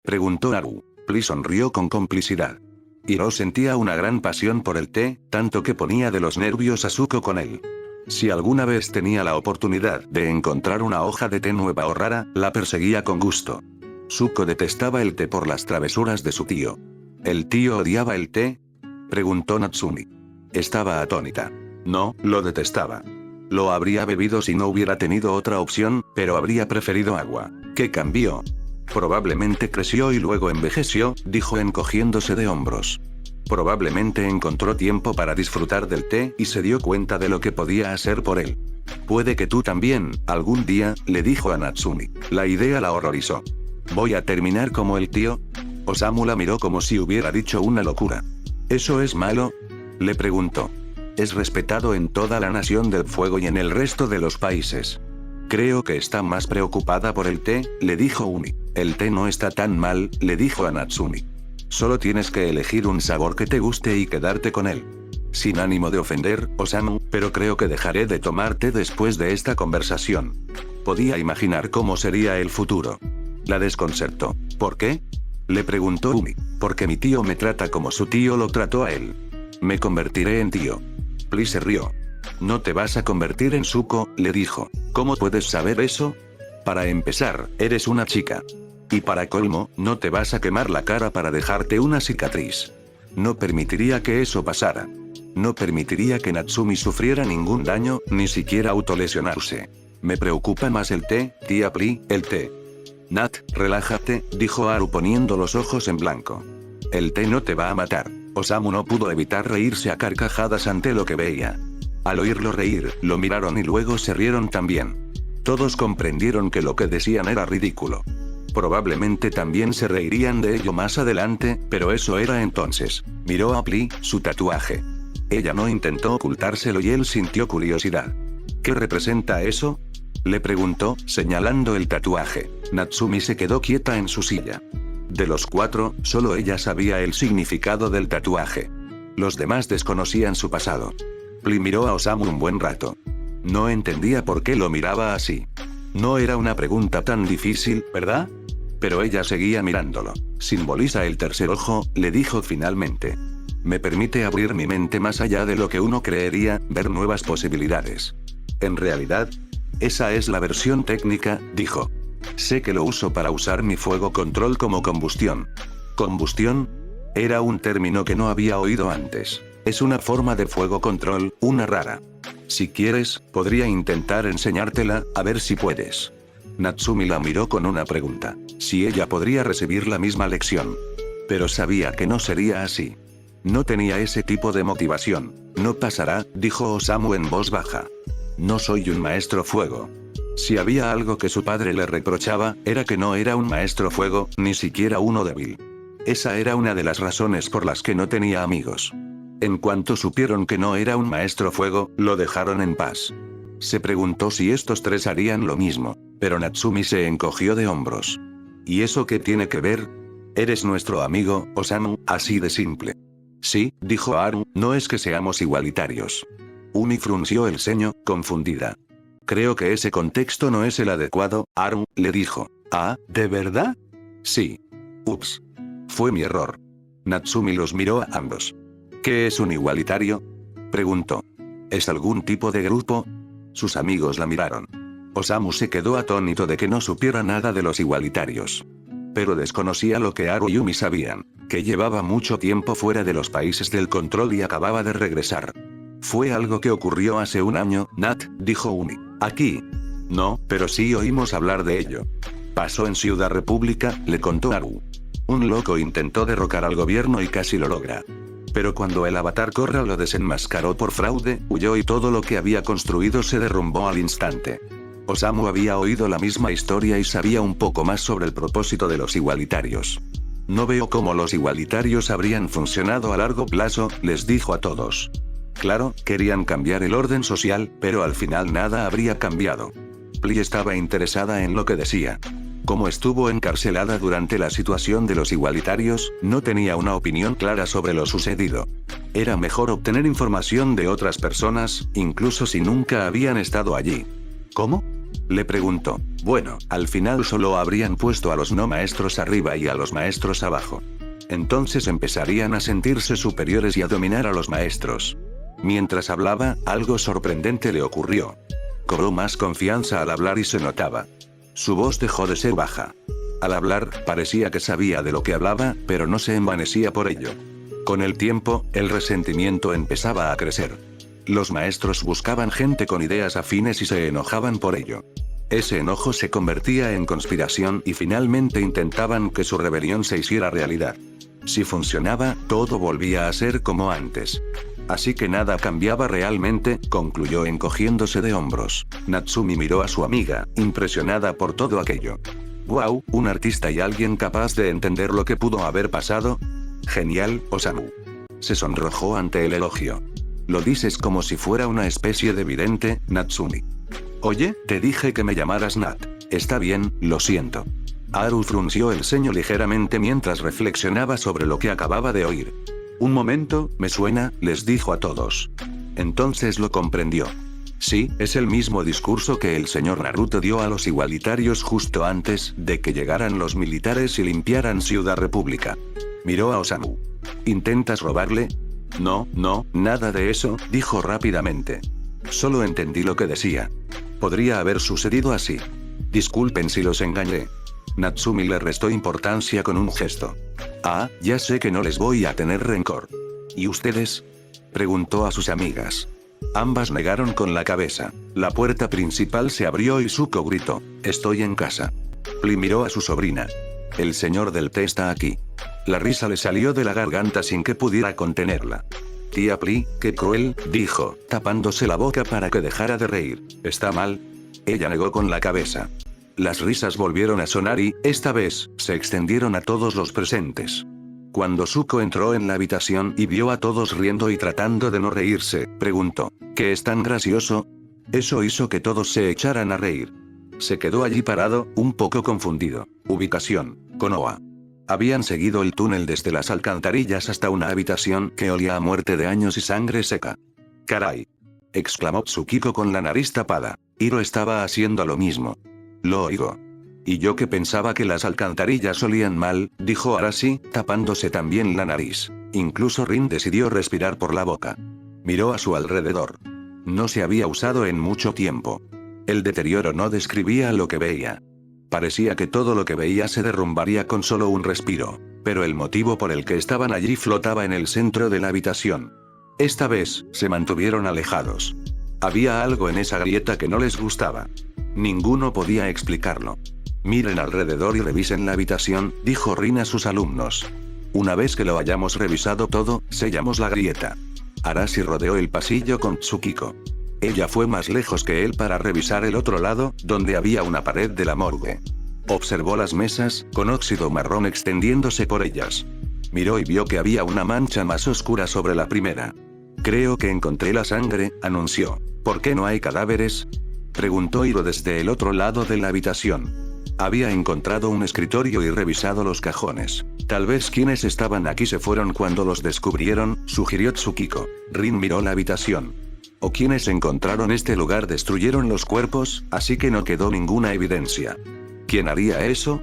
Preguntó Haru. Pli sonrió con complicidad. Hiro sentía una gran pasión por el té, tanto que ponía de los nervios a Zuko con él. Si alguna vez tenía la oportunidad de encontrar una hoja de té nueva o rara, la perseguía con gusto. Zuko detestaba el té por las travesuras de su tío. ¿El tío odiaba el té? Preguntó Natsumi. Estaba atónita. No, lo detestaba. Lo habría bebido si no hubiera tenido otra opción, pero habría preferido agua. ¿Qué cambió? Probablemente creció y luego envejeció, dijo encogiéndose de hombros. Probablemente encontró tiempo para disfrutar del té y se dio cuenta de lo que podía hacer por él. Puede que tú también, algún día, le dijo a Natsumi. La idea la horrorizó. ¿Voy a terminar como el tío? Osamu la miró como si hubiera dicho una locura. ¿Eso es malo?, le preguntó. Es respetado en toda la Nación del Fuego y en el resto de los países. Creo que está más preocupada por el té, le dijo Umi. El té no está tan mal, le dijo a Natsumi. Solo tienes que elegir un sabor que te guste y quedarte con él. Sin ánimo de ofender, Osamu, pero creo que dejaré de tomar té después de esta conversación. Podía imaginar cómo sería el futuro. La desconcertó. ¿Por qué?, le preguntó Umi. Porque mi tío me trata como su tío lo trató a él. Me convertiré en tío. Pli se rió. No te vas a convertir en Zuko, le dijo. ¿Cómo puedes saber eso? Para empezar, eres una chica. Y para colmo, no te vas a quemar la cara para dejarte una cicatriz. No permitiría que eso pasara. No permitiría que Natsumi sufriera ningún daño, ni siquiera autolesionarse. Me preocupa más el té, tía Pli, el té. Nat, relájate, dijo Haru poniendo los ojos en blanco. El té no te va a matar. Osamu no pudo evitar reírse a carcajadas ante lo que veía. Al oírlo reír, lo miraron y luego se rieron también. Todos comprendieron que lo que decían era ridículo. Probablemente también se reirían de ello más adelante, pero eso era entonces. Miró a Pli, su tatuaje. Ella no intentó ocultárselo y él sintió curiosidad. ¿Qué representa eso?, le preguntó, señalando el tatuaje. Natsumi se quedó quieta en su silla. De los cuatro, solo ella sabía el significado del tatuaje. Los demás desconocían su pasado. Pli miró a Osamu un buen rato. No entendía por qué lo miraba así. No era una pregunta tan difícil, ¿verdad? Pero ella seguía mirándolo. Simboliza el tercer ojo, le dijo finalmente. Me permite abrir mi mente más allá de lo que uno creería, ver nuevas posibilidades. En realidad, esa es la versión técnica, dijo. Sé que lo uso para usar mi fuego control como combustión. ¿Combustión? Era un término que no había oído antes. Es una forma de fuego control, una rara. Si quieres, podría intentar enseñártela, a ver si puedes. Natsumi la miró con una pregunta. Si ella podría recibir la misma lección. Pero sabía que no sería así. No tenía ese tipo de motivación. No pasará, dijo Osamu en voz baja. No soy un maestro fuego. Si había algo que su padre le reprochaba, era que no era un maestro fuego, ni siquiera uno débil. Esa era una de las razones por las que no tenía amigos. En cuanto supieron que no era un maestro fuego, lo dejaron en paz. Se preguntó si estos tres harían lo mismo, pero Natsumi se encogió de hombros. ¿Y eso qué tiene que ver? Eres nuestro amigo, Osamu, así de simple. Sí, dijo Haru, no es que seamos igualitarios. Umi frunció el ceño, confundida. Creo que ese contexto no es el adecuado, Haru, le dijo. ¿Ah, de verdad? Sí. Ups. Fue mi error. Natsumi los miró a ambos. ¿Qué es un igualitario?, preguntó. ¿Es algún tipo de grupo? Sus amigos la miraron. Osamu se quedó atónito de que no supiera nada de los igualitarios. Pero desconocía lo que Haru y Umi sabían, que llevaba mucho tiempo fuera de los países del control y acababa de regresar. Fue algo que ocurrió hace un año, Nat, dijo Umi. ¿Aquí? No, pero sí oímos hablar de ello. Pasó en Ciudad República, le contó Haru. Un loco intentó derrocar al gobierno y casi lo logra. Pero cuando el avatar Korra lo desenmascaró por fraude, huyó y todo lo que había construido se derrumbó al instante. Osamu había oído la misma historia y sabía un poco más sobre el propósito de los igualitarios. No veo cómo los igualitarios habrían funcionado a largo plazo, les dijo a todos. Claro, querían cambiar el orden social, pero al final nada habría cambiado. Pli estaba interesada en lo que decía. Como estuvo encarcelada durante la situación de los igualitarios, no tenía una opinión clara sobre lo sucedido. Era mejor obtener información de otras personas, incluso si nunca habían estado allí. ¿Cómo?, le preguntó. Bueno, al final solo habrían puesto a los no maestros arriba y a los maestros abajo. Entonces empezarían a sentirse superiores y a dominar a los maestros. Mientras hablaba, algo sorprendente le ocurrió. Cobró más confianza al hablar y se notaba. Su voz dejó de ser baja. Al hablar, parecía que sabía de lo que hablaba, pero no se envanecía por ello. Con el tiempo, el resentimiento empezaba a crecer. Los maestros buscaban gente con ideas afines y se enojaban por ello. Ese enojo se convertía en conspiración y finalmente intentaban que su rebelión se hiciera realidad. Si funcionaba, todo volvía a ser como antes. Así que nada cambiaba realmente, concluyó encogiéndose de hombros. Natsumi miró a su amiga, impresionada por todo aquello. «Wow, un artista y alguien capaz de entender lo que pudo haber pasado. Genial, Osamu». Se sonrojó ante el elogio. «Lo dices como si fuera una especie de vidente, Natsumi». «Oye, te dije que me llamaras Nat». «Está bien, lo siento». Haru frunció el ceño ligeramente mientras reflexionaba sobre lo que acababa de oír. «Un momento, me suena», les dijo a todos. Entonces lo comprendió. Sí, es el mismo discurso que el señor Naruto dio a los igualitarios justo antes de que llegaran los militares y limpiaran Ciudad República. Miró a Osamu. «¿Intentas robarle?» «No, nada de eso», dijo rápidamente. «Solo entendí lo que decía. Podría haber sucedido así. Disculpen si los engañé». Natsumi le restó importancia con un gesto. «Ah, ya sé que no les voy a tener rencor». «¿Y ustedes?», preguntó a sus amigas. Ambas negaron con la cabeza. La puerta principal se abrió y Zuko gritó: «Estoy en casa». Pli miró a su sobrina. «El señor del té está aquí». La risa le salió de la garganta sin que pudiera contenerla. «Tía Pli, qué cruel», dijo, tapándose la boca para que dejara de reír. «¿Está mal?». Ella negó con la cabeza. Las risas volvieron a sonar y, esta vez, se extendieron a todos los presentes. Cuando Zuko entró en la habitación y vio a todos riendo y tratando de no reírse, preguntó: «¿Qué es tan gracioso?». Eso hizo que todos se echaran a reír. Se quedó allí parado, un poco confundido. Ubicación: Konoha. Habían seguido el túnel desde las alcantarillas hasta una habitación que olía a muerte de años y sangre seca. «Caray», exclamó Tsukiko con la nariz tapada. Hiro estaba haciendo lo mismo. «Lo oigo». «Y yo que pensaba que las alcantarillas olían mal», dijo Arashi, tapándose también la nariz. Incluso Rin decidió respirar por la boca. Miró a su alrededor. No se había usado en mucho tiempo. El deterioro no describía lo que veía. Parecía que todo lo que veía se derrumbaría con solo un respiro. Pero el motivo por el que estaban allí flotaba en el centro de la habitación. Esta vez, se mantuvieron alejados. Había algo en esa grieta que no les gustaba. Ninguno podía explicarlo. «Miren alrededor y revisen la habitación», dijo Rin a sus alumnos. «Una vez que lo hayamos revisado todo, sellamos la grieta». Arashi rodeó el pasillo con Tsukiko. Ella fue más lejos que él para revisar el otro lado, donde había una pared de la morgue. Observó las mesas, con óxido marrón extendiéndose por ellas. Miró y vio que había una mancha más oscura sobre la primera. «Creo que encontré la sangre», anunció. «¿Por qué no hay cadáveres?», preguntó Hiro desde el otro lado de la habitación. Había encontrado un escritorio y revisado los cajones. «Tal vez quienes estaban aquí se fueron cuando los descubrieron», sugirió Tsukiko. Rin miró la habitación. «O quienes encontraron este lugar destruyeron los cuerpos, así que no quedó ninguna evidencia». «¿Quién haría eso?»,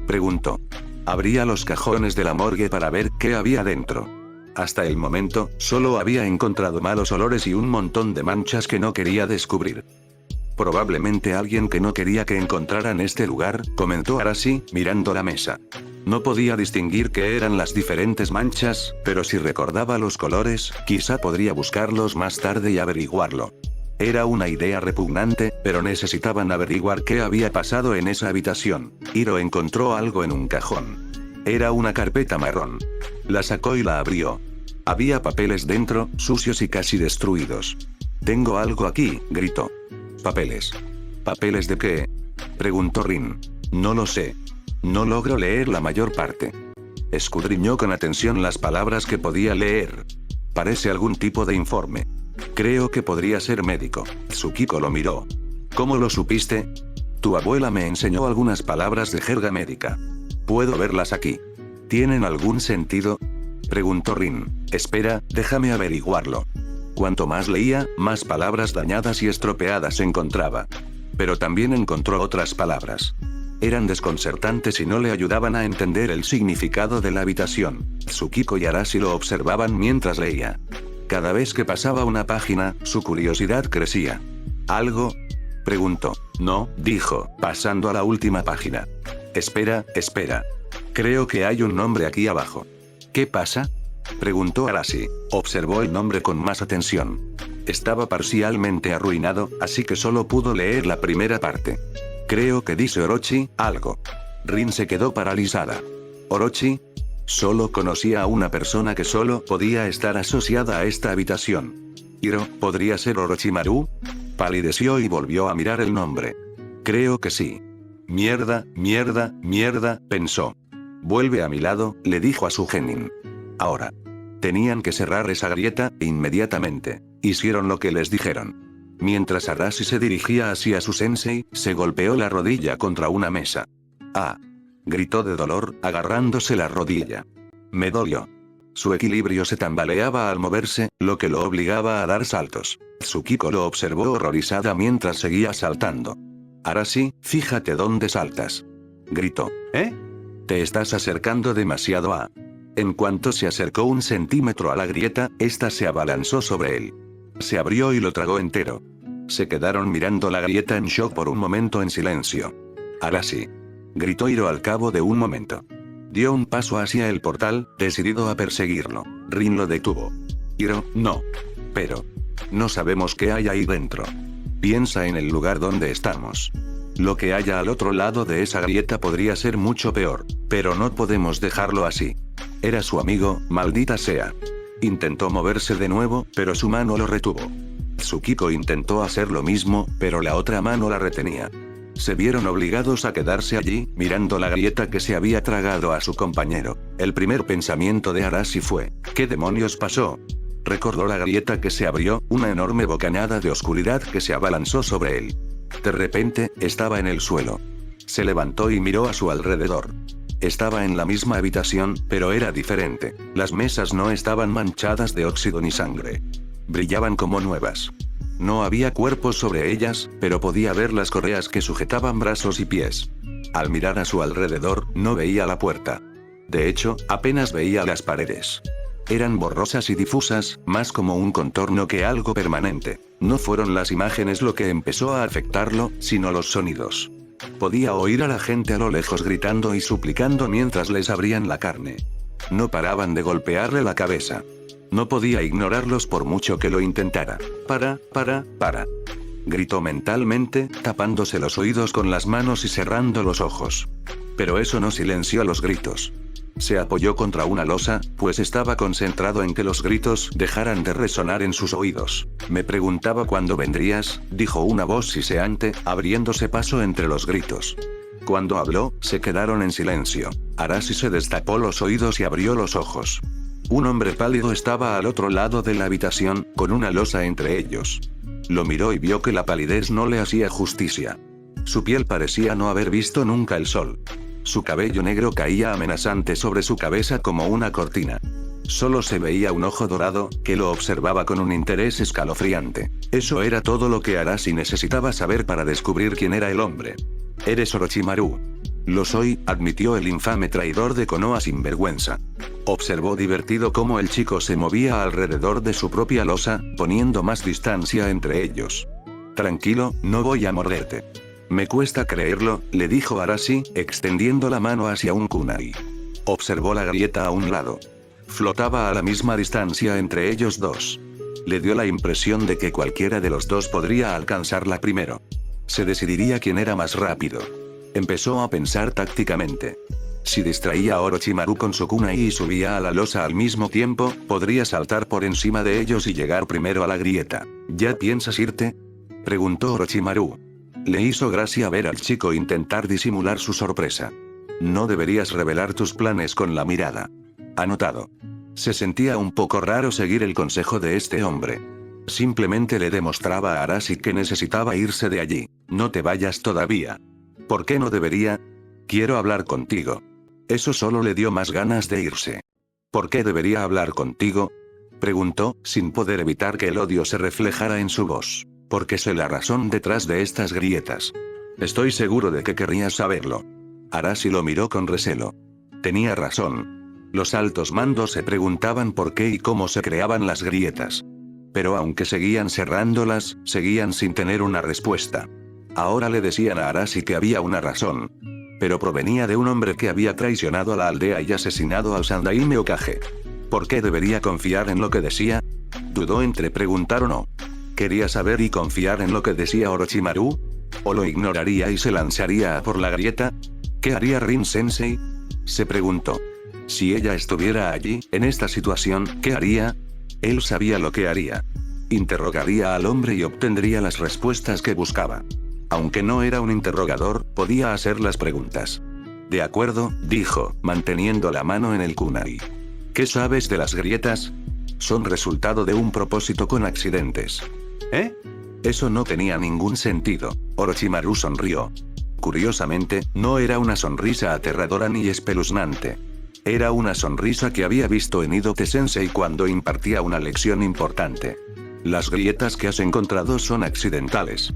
preguntó. Abría los cajones de la morgue para ver qué había dentro. Hasta el momento, solo había encontrado malos olores y un montón de manchas que no quería descubrir. «Probablemente alguien que no quería que encontraran este lugar», comentó Arashi, mirando la mesa. No podía distinguir qué eran las diferentes manchas, pero si recordaba los colores, quizá podría buscarlos más tarde y averiguarlo. Era una idea repugnante, pero necesitaban averiguar qué había pasado en esa habitación. Hiro encontró algo en un cajón. Era una carpeta marrón. La sacó y la abrió. Había papeles dentro, sucios y casi destruidos. «Tengo algo aquí», gritó. «¿Papeles? ¿Papeles de qué?», preguntó Rin. «No lo sé. No logro leer la mayor parte». Escudriñó con atención las palabras que podía leer. «Parece algún tipo de informe. Creo que podría ser médico». Tsukiko lo miró. «¿Cómo lo supiste?». «Tu abuela me enseñó algunas palabras de jerga médica. Puedo verlas aquí». «¿Tienen algún sentido?», preguntó Rin. «Espera, déjame averiguarlo». Cuanto más leía, más palabras dañadas y estropeadas encontraba. Pero también encontró otras palabras. Eran desconcertantes y no le ayudaban a entender el significado de la habitación. Tsukiko y Arashi lo observaban mientras leía. Cada vez que pasaba una página, su curiosidad crecía. ¿Algo?, preguntó. «No», dijo, pasando a la última página. Espera. Creo que hay un nombre aquí abajo». «¿Qué pasa?», preguntó Arashi. Observó el nombre con más atención. Estaba parcialmente arruinado, así que solo pudo leer la primera parte. «Creo que dice Orochi, algo». Rin se quedó paralizada. «¿Orochi?». Solo conocía a una persona que solo podía estar asociada a esta habitación. ¿Hiro, podría ser Orochimaru? Palideció y volvió a mirar el nombre. Creo que sí. Mierda, mierda, mierda, pensó. Vuelve a mi lado, le dijo a su genin. Ahora. Tenían que cerrar esa grieta, inmediatamente. Hicieron lo que les dijeron. Mientras Arashi se dirigía hacia su sensei, se golpeó la rodilla contra una mesa. ¡Ah! Gritó de dolor, agarrándose la rodilla. Me dolió. Su equilibrio se tambaleaba al moverse, lo que lo obligaba a dar saltos. Tsukiko lo observó horrorizada mientras seguía saltando. Arashi, fíjate dónde saltas. Gritó. ¿Eh? Te estás acercando demasiado a... En cuanto se acercó 1 centímetro a la grieta, esta se abalanzó sobre él. Se abrió y lo tragó entero. Se quedaron mirando la grieta en shock por un momento en silencio. Arashi. Gritó Hiro al cabo de un momento. Dio un paso hacia el portal, decidido a perseguirlo. Rin lo detuvo. Hiro, no. Pero. No sabemos qué hay ahí dentro. Piensa en el lugar donde estamos. Lo que haya al otro lado de esa grieta podría ser mucho peor, pero no podemos dejarlo así. Era su amigo, maldita sea. Intentó moverse de nuevo, pero su mano lo retuvo. Tsukiko intentó hacer lo mismo, pero la otra mano la retenía. Se vieron obligados a quedarse allí, mirando la grieta que se había tragado a su compañero. El primer pensamiento de Arashi fue, ¿qué demonios pasó? Recordó la grieta que se abrió, una enorme bocanada de oscuridad que se abalanzó sobre él. De repente, estaba en el suelo. Se levantó y miró a su alrededor. Estaba en la misma habitación, pero era diferente. Las mesas no estaban manchadas de óxido ni sangre. Brillaban como nuevas. No había cuerpos sobre ellas, pero podía ver las correas que sujetaban brazos y pies. Al mirar a su alrededor, no veía la puerta. De hecho, apenas veía las paredes. Eran borrosas y difusas, más como un contorno que algo permanente. No fueron las imágenes lo que empezó a afectarlo, sino los sonidos. Podía oír a la gente a lo lejos gritando y suplicando mientras les abrían la carne. No paraban de golpearle la cabeza. No podía ignorarlos por mucho que lo intentara. Para. Gritó mentalmente, tapándose los oídos con las manos y cerrando los ojos. Pero eso no silenció los gritos. Se apoyó contra una losa, pues estaba concentrado en que los gritos dejaran de resonar en sus oídos. Me preguntaba cuándo vendrías, dijo una voz siseante, abriéndose paso entre los gritos. Cuando habló, se quedaron en silencio. Arashi se destapó los oídos y abrió los ojos. Un hombre pálido estaba al otro lado de la habitación, con una losa entre ellos. Lo miró y vio que la palidez no le hacía justicia. Su piel parecía no haber visto nunca el sol. Su cabello negro caía amenazante sobre su cabeza como una cortina. Solo se veía un ojo dorado, que lo observaba con un interés escalofriante. Eso era todo lo que Arashi necesitaba saber para descubrir quién era el hombre. «Eres Orochimaru». «Lo soy», admitió el infame traidor de Konoha sin vergüenza. Observó divertido cómo el chico se movía alrededor de su propia losa, poniendo más distancia entre ellos. «Tranquilo, no voy a morderte». «Me cuesta creerlo», le dijo Arashi, extendiendo la mano hacia un kunai. Observó la grieta a un lado. Flotaba a la misma distancia entre ellos dos. Le dio la impresión de que cualquiera de los dos podría alcanzarla primero. Se decidiría quién era más rápido. Empezó a pensar tácticamente. Si distraía a Orochimaru con su kunai y subía a la losa al mismo tiempo, podría saltar por encima de ellos y llegar primero a la grieta. ¿Ya piensas irte?, preguntó Orochimaru. Le hizo gracia ver al chico intentar disimular su sorpresa. No deberías revelar tus planes con la mirada. Anotado. Se sentía un poco raro seguir el consejo de este hombre. Simplemente le demostraba a Arashi que necesitaba irse de allí. No te vayas todavía. ¿Por qué no debería? Quiero hablar contigo. Eso solo le dio más ganas de irse. ¿Por qué debería hablar contigo?, preguntó, sin poder evitar que el odio se reflejara en su voz. Porque sé la razón detrás de estas grietas. Estoy seguro de que querrías saberlo. Arashi lo miró con recelo. Tenía razón. Los altos mandos se preguntaban por qué y cómo se creaban las grietas. Pero aunque seguían cerrándolas, seguían sin tener una respuesta. Ahora le decían a Arashi que había una razón. Pero provenía de un hombre que había traicionado a la aldea y asesinado al Sandaime Hokage. ¿Por qué debería confiar en lo que decía? Dudó entre preguntar o no. ¿Quería saber y confiar en lo que decía Orochimaru? ¿O lo ignoraría y se lanzaría a por la grieta? ¿Qué haría Rin Sensei?, se preguntó. Si ella estuviera allí, en esta situación, ¿qué haría? Él sabía lo que haría. Interrogaría al hombre y obtendría las respuestas que buscaba. Aunque no era un interrogador, podía hacer las preguntas. De acuerdo, dijo, manteniendo la mano en el kunai. ¿Qué sabes de las grietas? Son resultado de un propósito con accidentes. ¿Eh? Eso no tenía ningún sentido. Orochimaru sonrió. Curiosamente, no era una sonrisa aterradora ni espeluznante. Era una sonrisa que había visto en Idote Sensei cuando impartía una lección importante. Las grietas que has encontrado son accidentales.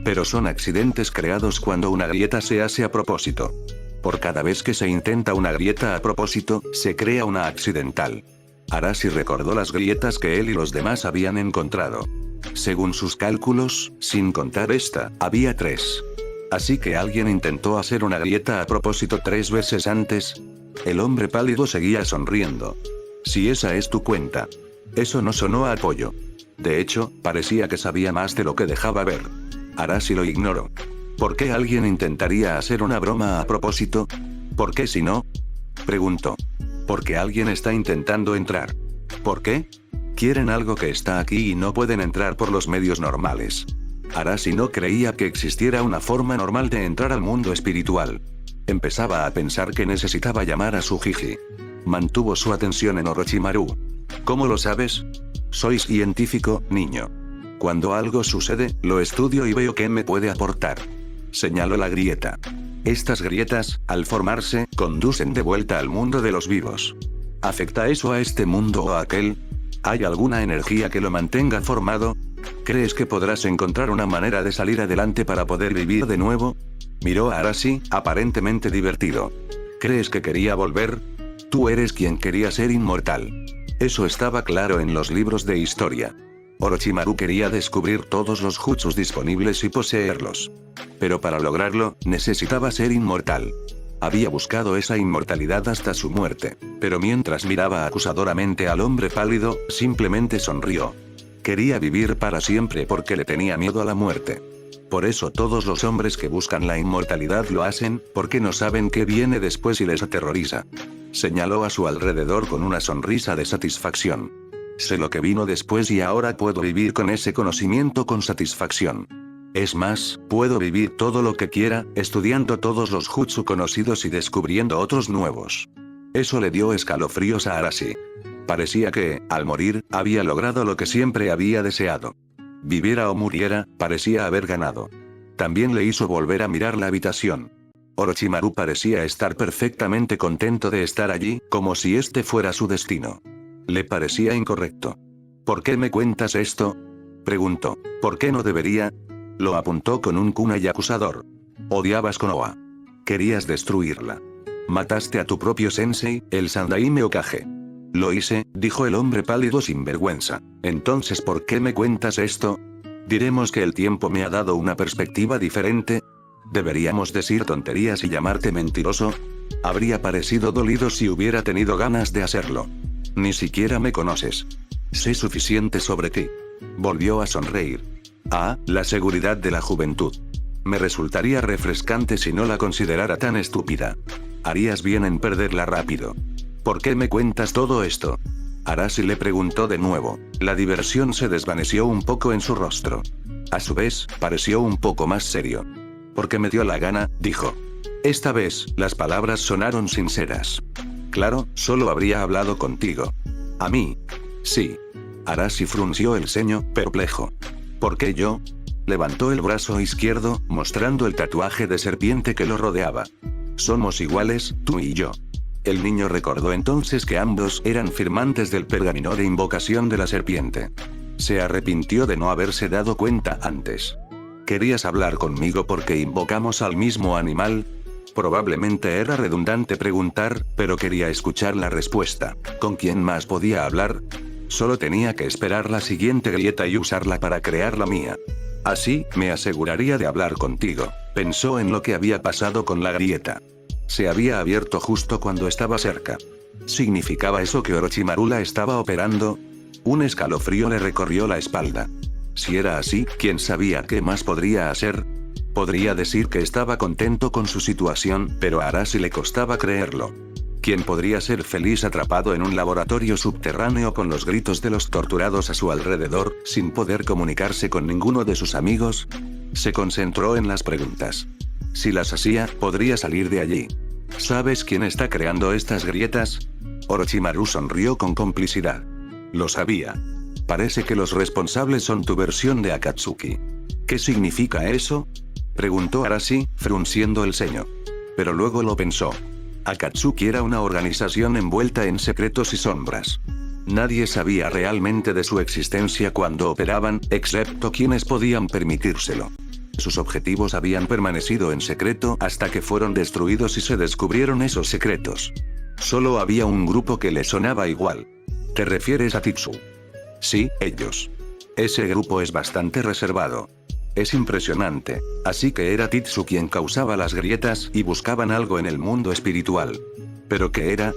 Pero son accidentes creados cuando una grieta se hace a propósito. Por cada vez que se intenta una grieta a propósito, se crea una accidental. Arashi recordó las grietas que él y los demás habían encontrado. Según sus cálculos, sin contar esta, había 3. Así que alguien intentó hacer una grieta a propósito 3 veces antes. El hombre pálido seguía sonriendo. Si esa es tu cuenta. Eso no sonó a apoyo. De hecho, parecía que sabía más de lo que dejaba ver. Arashi lo ignoró. ¿Por qué alguien intentaría hacer una broma a propósito? ¿Por qué si no? Preguntó. Porque alguien está intentando entrar. ¿Por qué? Quieren algo que está aquí y no pueden entrar por los medios normales. Arashi no creía que existiera una forma normal de entrar al mundo espiritual. Empezaba a pensar que necesitaba llamar a su Jiji. Mantuvo su atención en Orochimaru. ¿Cómo lo sabes? Soy científico, niño. Cuando algo sucede, lo estudio y veo qué me puede aportar. Señaló la grieta. Estas grietas, al formarse, conducen de vuelta al mundo de los vivos. ¿Afecta eso a este mundo o a aquel? ¿Hay alguna energía que lo mantenga formado? ¿Crees que podrás encontrar una manera de salir adelante para poder vivir de nuevo? Miró a Arashi, aparentemente divertido. ¿Crees que quería volver? Tú eres quien quería ser inmortal. Eso estaba claro en los libros de historia. Orochimaru quería descubrir todos los jutsus disponibles y poseerlos. Pero para lograrlo, necesitaba ser inmortal. Había buscado esa inmortalidad hasta su muerte, pero mientras miraba acusadoramente al hombre pálido, simplemente sonrió. Quería vivir para siempre porque le tenía miedo a la muerte. Por eso todos los hombres que buscan la inmortalidad lo hacen, porque no saben qué viene después y les aterroriza. Señaló a su alrededor con una sonrisa de satisfacción. Sé lo que vino después y ahora puedo vivir con ese conocimiento con satisfacción. Es más, puedo vivir todo lo que quiera, estudiando todos los jutsu conocidos y descubriendo otros nuevos. Eso le dio escalofríos a Arashi. Parecía que, al morir, había logrado lo que siempre había deseado. Viviera o muriera, parecía haber ganado. También le hizo volver a mirar la habitación. Orochimaru parecía estar perfectamente contento de estar allí, como si este fuera su destino. Le parecía incorrecto. ¿Por qué me cuentas esto? Preguntó. ¿Por qué no debería? Lo apuntó con un kunai acusador. Odiabas Konoha. Querías destruirla. Mataste a tu propio sensei, el Sandaime Hokage. Lo hice, dijo el hombre pálido sin vergüenza. Entonces, ¿por qué me cuentas esto? ¿Diremos que el tiempo me ha dado una perspectiva diferente? ¿Deberíamos decir tonterías y llamarte mentiroso? Habría parecido dolido si hubiera tenido ganas de hacerlo. Ni siquiera me conoces. Sé suficiente sobre ti. Volvió a sonreír. Ah, la seguridad de la juventud. Me resultaría refrescante si no la considerara tan estúpida. Harías bien en perderla rápido. ¿Por qué me cuentas todo esto? Arashi le preguntó de nuevo. La diversión se desvaneció un poco en su rostro. A su vez, pareció un poco más serio. Porque me dio la gana, dijo. Esta vez, las palabras sonaron sinceras. Claro, solo habría hablado contigo. ¿A mí? Sí. Arashi frunció el ceño, perplejo. ¿Por qué yo? Levantó el brazo izquierdo, mostrando el tatuaje de serpiente que lo rodeaba. Somos iguales, tú y yo. El niño recordó entonces que ambos eran firmantes del pergamino de invocación de la serpiente. Se arrepintió de no haberse dado cuenta antes. ¿Querías hablar conmigo porque invocamos al mismo animal? Probablemente era redundante preguntar, pero quería escuchar la respuesta. ¿Con quién más podía hablar? Solo tenía que esperar la siguiente grieta y usarla para crear la mía. Así, me aseguraría de hablar contigo. Pensó en lo que había pasado con la grieta. Se había abierto justo cuando estaba cerca. ¿Significaba eso que Orochimaru la estaba operando? Un escalofrío le recorrió la espalda. Si era así, ¿quién sabía qué más podría hacer? Podría decir que estaba contento con su situación, pero a Arashi le costaba creerlo. ¿Quién podría ser feliz atrapado en un laboratorio subterráneo con los gritos de los torturados a su alrededor, sin poder comunicarse con ninguno de sus amigos? Se concentró en las preguntas. Si las hacía, podría salir de allí. ¿Sabes quién está creando estas grietas? Orochimaru sonrió con complicidad. Lo sabía. Parece que los responsables son tu versión de Akatsuki. ¿Qué significa eso? Preguntó Arashi, frunciendo el ceño. Pero luego lo pensó. Akatsuki era una organización envuelta en secretos y sombras. Nadie sabía realmente de su existencia cuando operaban, excepto quienes podían permitírselo. Sus objetivos habían permanecido en secreto hasta que fueron destruidos y se descubrieron esos secretos. Solo había un grupo que le sonaba igual. ¿Te refieres a Titsu? Sí, ellos. Ese grupo es bastante reservado. Es impresionante. Así que era Titsu quien causaba las grietas y buscaban algo en el mundo espiritual. ¿Pero qué era?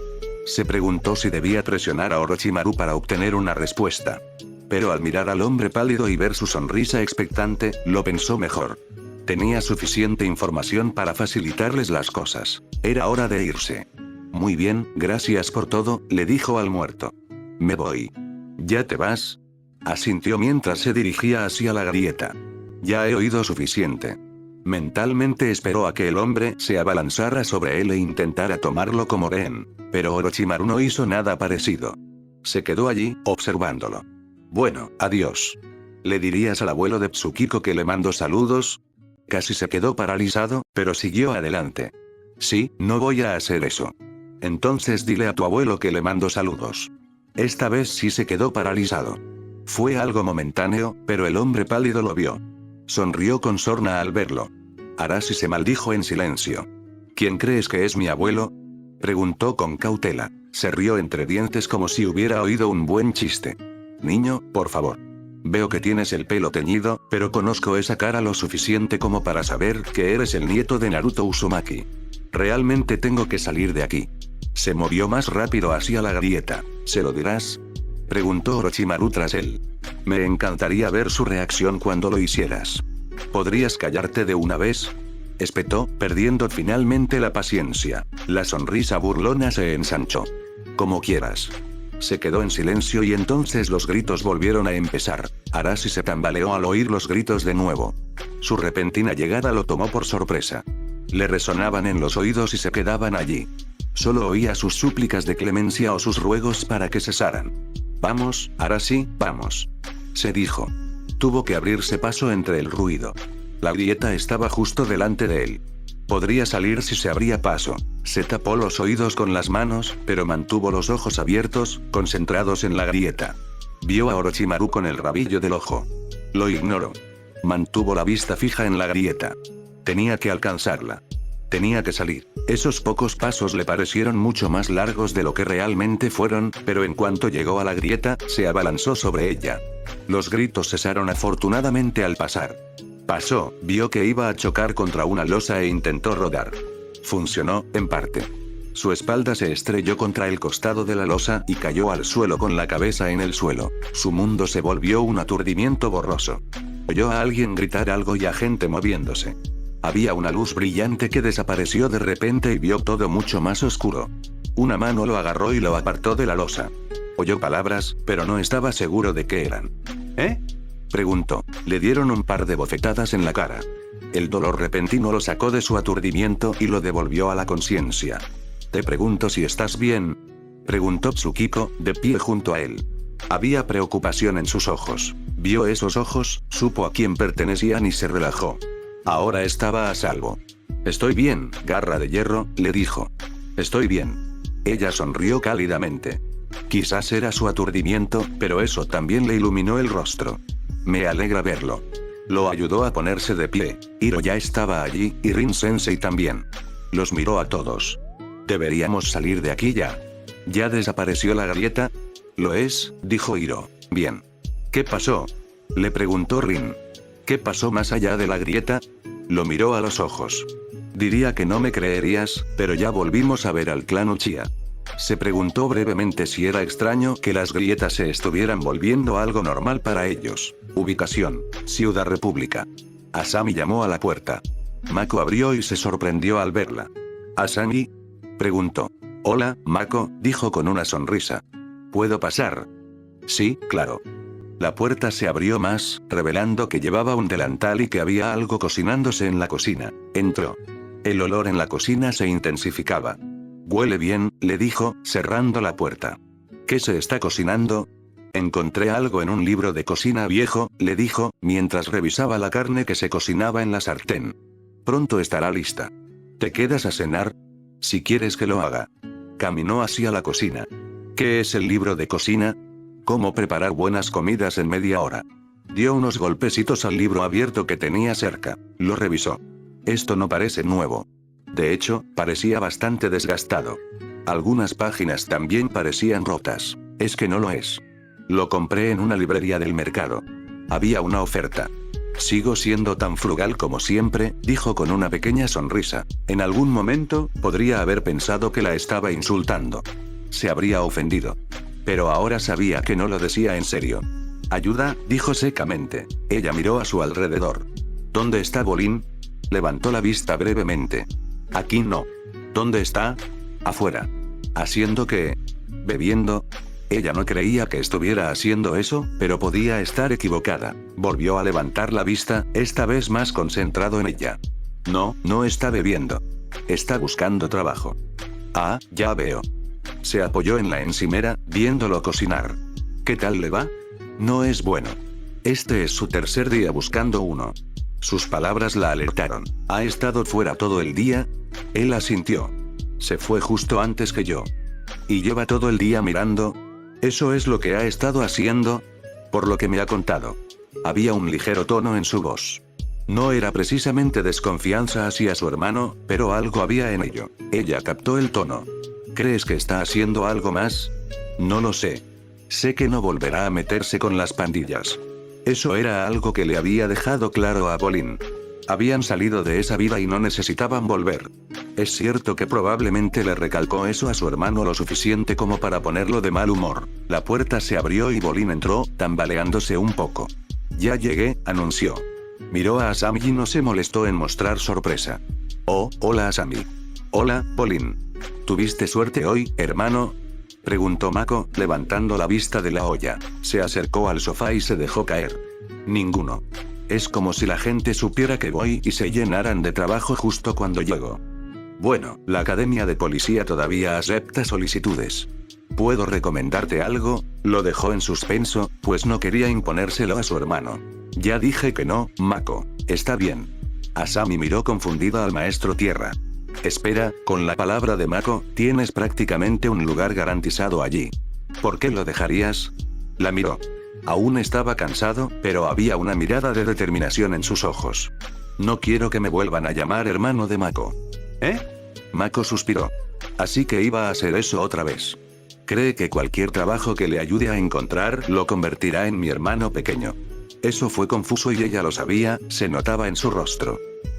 Se preguntó si debía presionar a Orochimaru para obtener una respuesta. Pero al mirar al hombre pálido y ver su sonrisa expectante, lo pensó mejor. Tenía suficiente información para facilitarles las cosas. Era hora de irse. Muy bien, gracias por todo, le dijo al muerto. Me voy. ¿Ya te vas? Asintió mientras se dirigía hacia la grieta. Ya he oído suficiente. Mentalmente esperó a que el hombre se abalanzara sobre él e intentara tomarlo como rehén, pero Orochimaru no hizo nada parecido. Se quedó allí, observándolo. Bueno, adiós. ¿Le dirías al abuelo de Tsukiko que le mando saludos? Casi se quedó paralizado, pero siguió adelante. Sí, no voy a hacer eso. Entonces dile a tu abuelo que le mando saludos. Esta vez sí se quedó paralizado. Fue algo momentáneo, pero el hombre pálido lo vio. Sonrió con sorna al verlo. Arashi se maldijo en silencio. ¿Quién crees que es mi abuelo? Preguntó con cautela. Se rió entre dientes como si hubiera oído un buen chiste. Niño, por favor. Veo que tienes el pelo teñido, pero conozco esa cara lo suficiente como para saber que eres el nieto de Naruto Uzumaki. Realmente tengo que salir de aquí. Se movió más rápido hacia la grieta. ¿Se lo dirás? Preguntó Orochimaru tras él. Me encantaría ver su reacción cuando lo hicieras. ¿Podrías callarte de una vez? Espetó, perdiendo finalmente la paciencia. La sonrisa burlona se ensanchó. Como quieras. Se quedó en silencio y entonces los gritos volvieron a empezar. Arashi se tambaleó al oír los gritos de nuevo. Su repentina llegada lo tomó por sorpresa. Le resonaban en los oídos y se quedaban allí. Solo oía sus súplicas de clemencia o sus ruegos para que cesaran. Vamos, Arashi, vamos. Se dijo. Tuvo que abrirse paso entre el ruido. La grieta estaba justo delante de él. Podría salir si se abría paso. Se tapó los oídos con las manos, pero mantuvo los ojos abiertos, concentrados en la grieta. Vio a Orochimaru con el rabillo del ojo. Lo ignoró. Mantuvo la vista fija en la grieta. Tenía que alcanzarla. Tenía que salir. Esos pocos pasos le parecieron mucho más largos de lo que realmente fueron, pero en cuanto llegó a la grieta, se abalanzó sobre ella. Los gritos cesaron afortunadamente al pasar. Pasó, vio que iba a chocar contra una losa e intentó rodar. Funcionó, en parte. Su espalda se estrelló contra el costado de la losa y cayó al suelo con la cabeza en el suelo. Su mundo se volvió un aturdimiento borroso. Oyó a alguien gritar algo y a gente moviéndose. Había una luz brillante que desapareció de repente y vio todo mucho más oscuro. Una mano lo agarró y lo apartó de la losa. Oyó palabras, pero no estaba seguro de qué eran. ¿Eh? Preguntó. Le dieron un par de bofetadas en la cara. El dolor repentino lo sacó de su aturdimiento y lo devolvió a la conciencia. Te pregunto si estás bien. Preguntó Tsukiko, de pie junto a él. Había preocupación en sus ojos. Vio esos ojos, supo a quién pertenecían y se relajó. Ahora estaba a salvo. Estoy bien, garra de hierro, le dijo. Estoy bien. Ella sonrió cálidamente. Quizás era su aturdimiento, pero eso también le iluminó el rostro. Me alegra verlo. Lo ayudó a ponerse de pie. Hiro ya estaba allí, y Rin-sensei también. Los miró a todos. Deberíamos salir de aquí ya. ¿Ya desapareció la grieta? Lo es, dijo Hiro. Bien. ¿Qué pasó? Le preguntó Rin. ¿Qué pasó más allá de la grieta? Lo miró a los ojos. Diría que no me creerías, pero ya volvimos a ver al clan Uchiha. Se preguntó brevemente si era extraño que las grietas se estuvieran volviendo algo normal para ellos. Ubicación: Ciudad República. Asami llamó a la puerta. Mako abrió y se sorprendió al verla. ¿Asami? Preguntó. Hola, Mako, dijo con una sonrisa. ¿Puedo pasar? Sí, claro. La puerta se abrió más, revelando que llevaba un delantal y que había algo cocinándose en la cocina. Entró. El olor en la cocina se intensificaba. Huele bien, le dijo, cerrando la puerta. ¿Qué se está cocinando? Encontré algo en un libro de cocina viejo, le dijo, mientras revisaba la carne que se cocinaba en la sartén. Pronto estará lista. ¿Te quedas a cenar? Si quieres que lo haga. Caminó hacia la cocina. ¿Qué es el libro de cocina? ¿Cómo preparar buenas comidas en media hora? Dio unos golpecitos al libro abierto que tenía cerca. Lo revisó. Esto no parece nuevo. De hecho, parecía bastante desgastado. Algunas páginas también parecían rotas. Es que no lo es. Lo compré en una librería del mercado. Había una oferta. Sigo siendo tan frugal como siempre, dijo con una pequeña sonrisa. En algún momento, podría haber pensado que la estaba insultando. Se habría ofendido. Pero ahora sabía que no lo decía en serio. Ayuda, dijo secamente. Ella miró a su alrededor. ¿Dónde está Bolin? Levantó la vista brevemente. Aquí no. ¿Dónde está? Afuera. ¿Haciendo qué? ¿Bebiendo? Ella no creía que estuviera haciendo eso, pero podía estar equivocada. Volvió a levantar la vista, esta vez más concentrado en ella. No, no está bebiendo. Está buscando trabajo. Ah, ya veo. Se apoyó en la encimera, viéndolo cocinar. ¿Qué tal le va? No es bueno. Este es su tercer día buscando uno. Sus palabras la alertaron. ¿Ha estado fuera todo el día? Él asintió. Se fue justo antes que yo. ¿Y lleva todo el día mirando? ¿Eso es lo que ha estado haciendo? Por lo que me ha contado. Había un ligero tono en su voz. No era precisamente desconfianza hacia su hermano, pero algo había en ello. Ella captó el tono. ¿Crees que está haciendo algo más? No lo sé. Sé que no volverá a meterse con las pandillas. Eso era algo que le había dejado claro a Bolin. Habían salido de esa vida y no necesitaban volver. Es cierto que probablemente le recalcó eso a su hermano lo suficiente como para ponerlo de mal humor. La puerta se abrió y Bolin entró, tambaleándose un poco. Ya llegué, anunció. Miró a Asami y no se molestó en mostrar sorpresa. Oh, hola Asami. Hola, Bolin. ¿Tuviste suerte hoy, hermano? Preguntó Mako, levantando la vista de la olla. Se acercó al sofá y se dejó caer. Ninguno. Es como si la gente supiera que voy y se llenaran de trabajo justo cuando llego. Bueno, la academia de policía todavía acepta solicitudes. ¿Puedo recomendarte algo? Lo dejó en suspenso, pues no quería imponérselo a su hermano. Ya dije que no, Mako. Está bien. Asami miró confundida al maestro tierra. Espera, con la palabra de Mako, tienes prácticamente un lugar garantizado allí. ¿Por qué lo dejarías? La miró. Aún estaba cansado, pero había una mirada de determinación en sus ojos. No quiero que me vuelvan a llamar hermano de Mako. ¿Eh? Mako suspiró. Así que iba a hacer eso otra vez. Cree que cualquier trabajo que le ayude a encontrar lo convertirá en mi hermano pequeño. Eso fue confuso y ella lo sabía, se notaba en su rostro.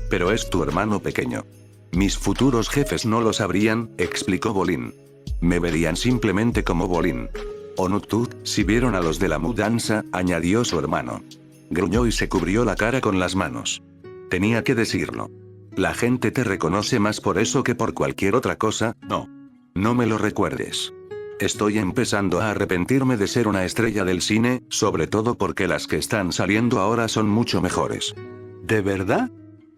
Pero es tu hermano pequeño. Mis futuros jefes no lo sabrían, explicó Bolin. Me verían simplemente como Bolin. Onuktut, si vieron a los de la mudanza, añadió su hermano. Gruñó y se cubrió la cara con las manos. Tenía que decirlo. La gente te reconoce más por eso que por cualquier otra cosa, no. No me lo recuerdes. Estoy empezando a arrepentirme de ser una estrella del cine, sobre todo porque las que están saliendo ahora son mucho mejores. ¿De verdad?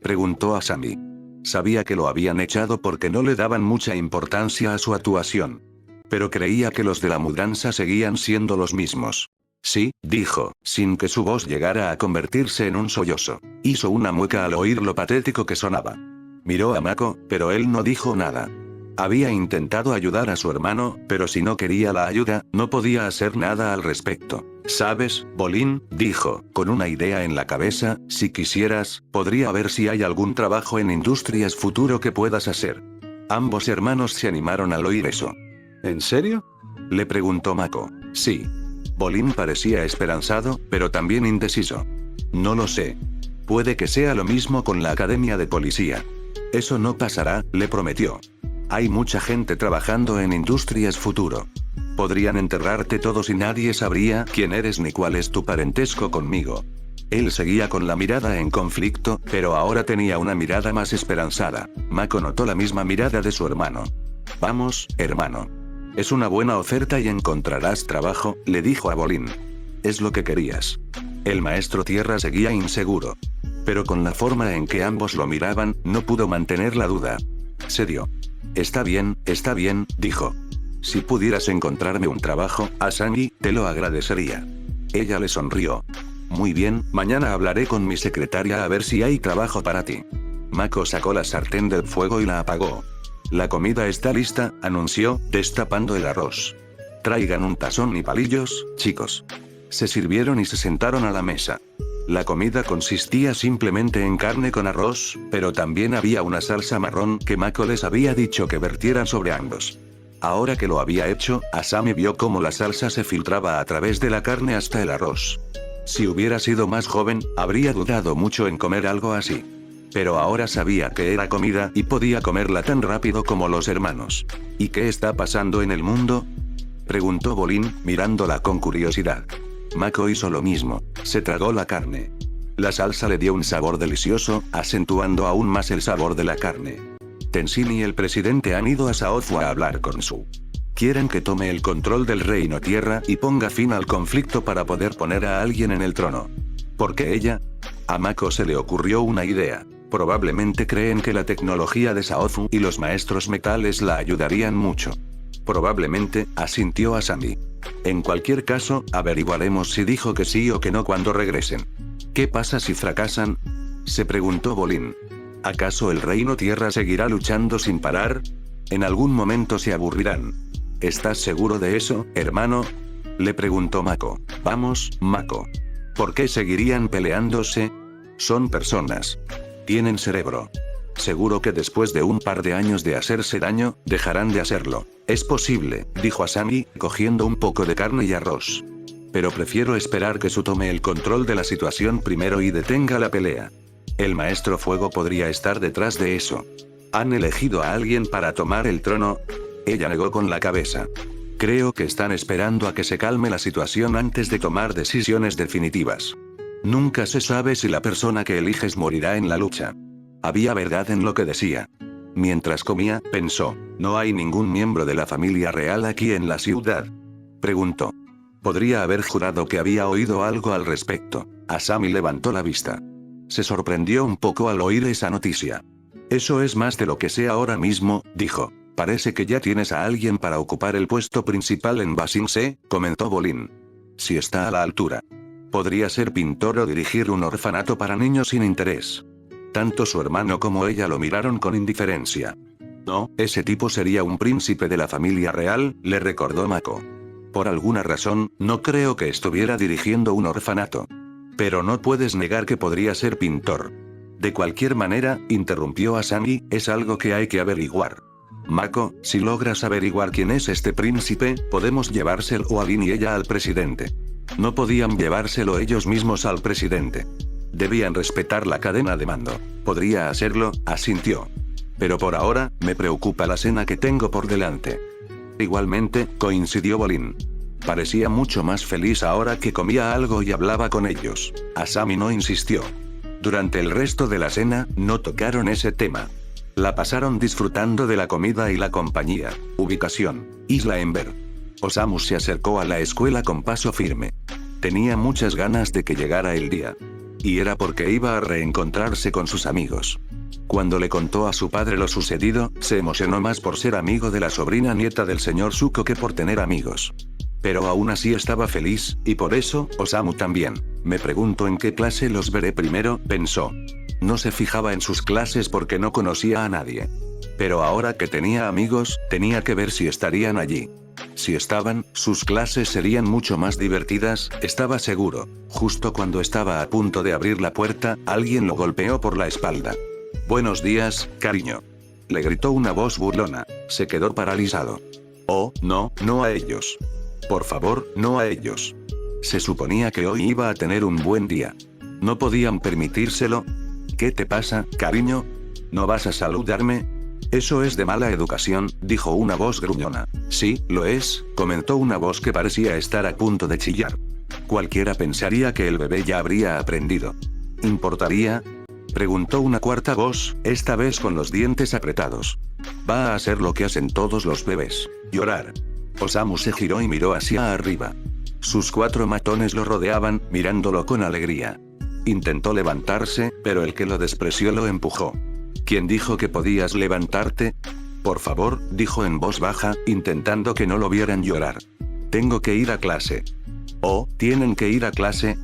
Preguntó Asami. Sabía que lo habían echado porque no le daban mucha importancia a su actuación. Pero creía que los de la mudanza seguían siendo los mismos. Sí, dijo, sin que su voz llegara a convertirse en un sollozo. Hizo una mueca al oír lo patético que sonaba. Miró a Mako, pero él no dijo nada. Había intentado ayudar a su hermano, pero si no quería la ayuda, no podía hacer nada al respecto. ¿Sabes, Bolin? Dijo, con una idea en la cabeza, si quisieras, podría ver si hay algún trabajo en Industrias Futuro que puedas hacer. Ambos hermanos se animaron al oír eso. ¿En serio? Le preguntó Mako. Sí. Bolin parecía esperanzado, pero también indeciso. No lo sé. Puede que sea lo mismo con la academia de policía. Eso no pasará, le prometió. Hay mucha gente trabajando en Industrias Futuro. Podrían enterrarte todos y nadie sabría quién eres ni cuál es tu parentesco conmigo. Él seguía con la mirada en conflicto, pero ahora tenía una mirada más esperanzada. Mako notó la misma mirada de su hermano. Vamos, hermano. Es una buena oferta y encontrarás trabajo, le dijo a Bolín. Es lo que querías. El maestro Tierra seguía inseguro. Pero con la forma en que ambos lo miraban, no pudo mantener la duda. Cedió. Está bien, dijo. Si pudieras encontrarme un trabajo, Asami, te lo agradecería. Ella le sonrió. Muy bien, mañana hablaré con mi secretaria a ver si hay trabajo para ti. Mako sacó la sartén del fuego y la apagó. La comida está lista, anunció, destapando el arroz. Traigan un tazón y palillos, chicos. Se sirvieron y se sentaron a la mesa. La comida consistía simplemente en carne con arroz, pero también había una salsa marrón que Mako les había dicho que vertieran sobre ambos. Ahora que lo había hecho, Asami vio cómo la salsa se filtraba a través de la carne hasta el arroz. Si hubiera sido más joven, habría dudado mucho en comer algo así. Pero ahora sabía que era comida y podía comerla tan rápido como los hermanos. ¿Y qué está pasando en el mundo?, preguntó Bolín, mirándola con curiosidad. Mako hizo lo mismo, se tragó la carne. La salsa le dio un sabor delicioso, acentuando aún más el sabor de la carne. Tenzin y el presidente han ido a Saozu a hablar con Su. Quieren que tome el control del Reino Tierra y ponga fin al conflicto para poder poner a alguien en el trono. ¿Por qué ella? A Mako se le ocurrió una idea. Probablemente creen que la tecnología de Saozu y los maestros metales la ayudarían mucho. Probablemente, asintió Asami. En cualquier caso, averiguaremos si dijo que sí o que no cuando regresen. ¿Qué pasa si fracasan?, se preguntó Bolín. ¿Acaso el Reino Tierra seguirá luchando sin parar? En algún momento se aburrirán. ¿Estás seguro de eso, hermano?, le preguntó Mako. Vamos, Mako. ¿Por qué seguirían peleándose? Son personas. Tienen cerebro. Seguro que después de un par de años de hacerse daño, dejarán de hacerlo. Es posible, dijo Asami, cogiendo un poco de carne y arroz. Pero prefiero esperar que Su tome el control de la situación primero y detenga la pelea. El maestro Fuego podría estar detrás de eso. ¿Han elegido a alguien para tomar el trono? Ella negó con la cabeza. Creo que están esperando a que se calme la situación antes de tomar decisiones definitivas. Nunca se sabe si la persona que eliges morirá en la lucha. Había verdad en lo que decía. Mientras comía, pensó, ¿no hay ningún miembro de la familia real aquí en la ciudad?, preguntó. Podría haber jurado que había oído algo al respecto. Asami levantó la vista. Se sorprendió un poco al oír esa noticia. Eso es más de lo que sé ahora mismo, dijo. Parece que ya tienes a alguien para ocupar el puesto principal en Basingse, comentó Bolín. Si está a la altura. Podría ser pintor o dirigir un orfanato para niños sin interés. Tanto su hermano como ella lo miraron con indiferencia. No, ese tipo sería un príncipe de la familia real, le recordó Mako. Por alguna razón, no creo que estuviera dirigiendo un orfanato. Pero no puedes negar que podría ser pintor. De cualquier manera, interrumpió Asami, es algo que hay que averiguar. Mako, si logras averiguar quién es este príncipe, podemos llevárselo a Lin y ella al presidente. No podían llevárselo ellos mismos al presidente. Debían respetar la cadena de mando. Podría hacerlo, asintió. Pero por ahora, me preocupa la cena que tengo por delante. Igualmente, coincidió Bolín. Parecía mucho más feliz ahora que comía algo y hablaba con ellos. Asami no insistió. Durante el resto de la cena, no tocaron ese tema. La pasaron disfrutando de la comida y la compañía. Ubicación: Isla Ember. Osamu se acercó a la escuela con paso firme. Tenía muchas ganas de que llegara el día. Y era porque iba a reencontrarse con sus amigos. Cuando le contó a su padre lo sucedido, se emocionó más por ser amigo de la sobrina nieta del señor Zuko que por tener amigos. Pero aún así estaba feliz, y por eso, Osamu también. Me pregunto en qué clase los veré primero, pensó. No se fijaba en sus clases porque no conocía a nadie. Pero ahora que tenía amigos, tenía que ver si estarían allí. Si estaban, sus clases serían mucho más divertidas, estaba seguro. Justo cuando estaba a punto de abrir la puerta, alguien lo golpeó por la espalda. Buenos días, cariño. Le gritó una voz burlona. Se quedó paralizado. Oh, no, no a ellos. Por favor, no a ellos. Se suponía que hoy iba a tener un buen día. ¿No podían permitírselo? ¿Qué te pasa, cariño? ¿No vas a saludarme? Eso es de mala educación, dijo una voz gruñona. Sí, lo es, comentó una voz que parecía estar a punto de chillar. Cualquiera pensaría que el bebé ya habría aprendido. ¿Importaría?, preguntó una cuarta voz, esta vez con los dientes apretados. Va a hacer lo que hacen todos los bebés: llorar. Osamu se giró y miró hacia arriba. Sus 4 matones lo rodeaban, mirándolo con alegría. Intentó levantarse, pero el que lo despreció lo empujó. ¿Quién dijo que podías levantarte? Por favor, dijo en voz baja, intentando que no lo vieran llorar. Tengo que ir a clase. Oh, ¿tienen que ir a clase?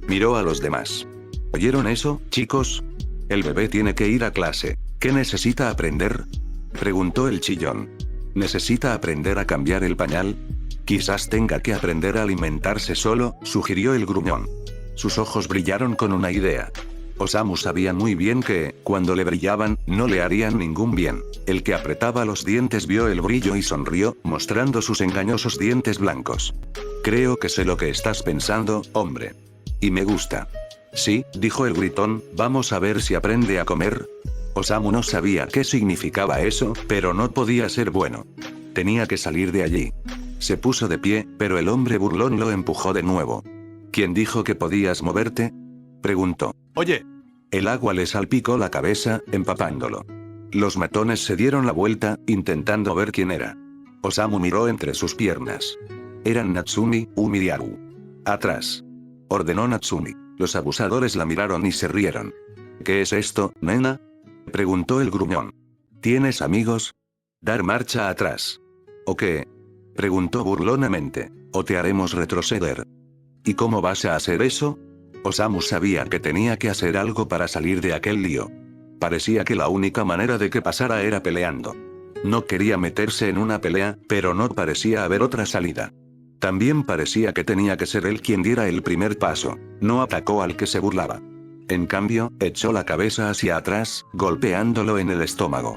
Miró a los demás. ¿Oyeron eso, chicos? El bebé tiene que ir a clase. ¿Qué necesita aprender? Preguntó el chillón. ¿Necesita aprender a cambiar el pañal? Quizás tenga que aprender a alimentarse solo, sugirió el gruñón. Sus ojos brillaron con una idea. Osamu sabía muy bien que, cuando le brillaban, no le harían ningún bien. El que apretaba los dientes vio el brillo y sonrió, mostrando sus engañosos dientes blancos. Creo que sé lo que estás pensando, hombre. Y me gusta. Sí, dijo el gritón, vamos a ver si aprende a comer. Osamu no sabía qué significaba eso, pero no podía ser bueno. Tenía que salir de allí. Se puso de pie, pero el hombre burlón lo empujó de nuevo. ¿Quién dijo que podías moverte? Preguntó. Oye. El agua le salpicó la cabeza, empapándolo. Los matones se dieron la vuelta, intentando ver quién era. Osamu miró entre sus piernas. Eran Natsumi, Umi y Aru. Atrás. Ordenó Natsumi. Los abusadores la miraron y se rieron. ¿Qué es esto, nena? Preguntó el gruñón. ¿Tienes amigos? Dar marcha atrás. ¿O qué? Preguntó burlonamente. ¿O te haremos retroceder? ¿Y cómo vas a hacer eso? Osamu sabía que tenía que hacer algo para salir de aquel lío. Parecía que la única manera de que pasara era peleando. No quería meterse en una pelea, pero no parecía haber otra salida. También parecía que tenía que ser él quien diera el primer paso. No atacó al que se burlaba. En cambio, echó la cabeza hacia atrás, golpeándolo en el estómago.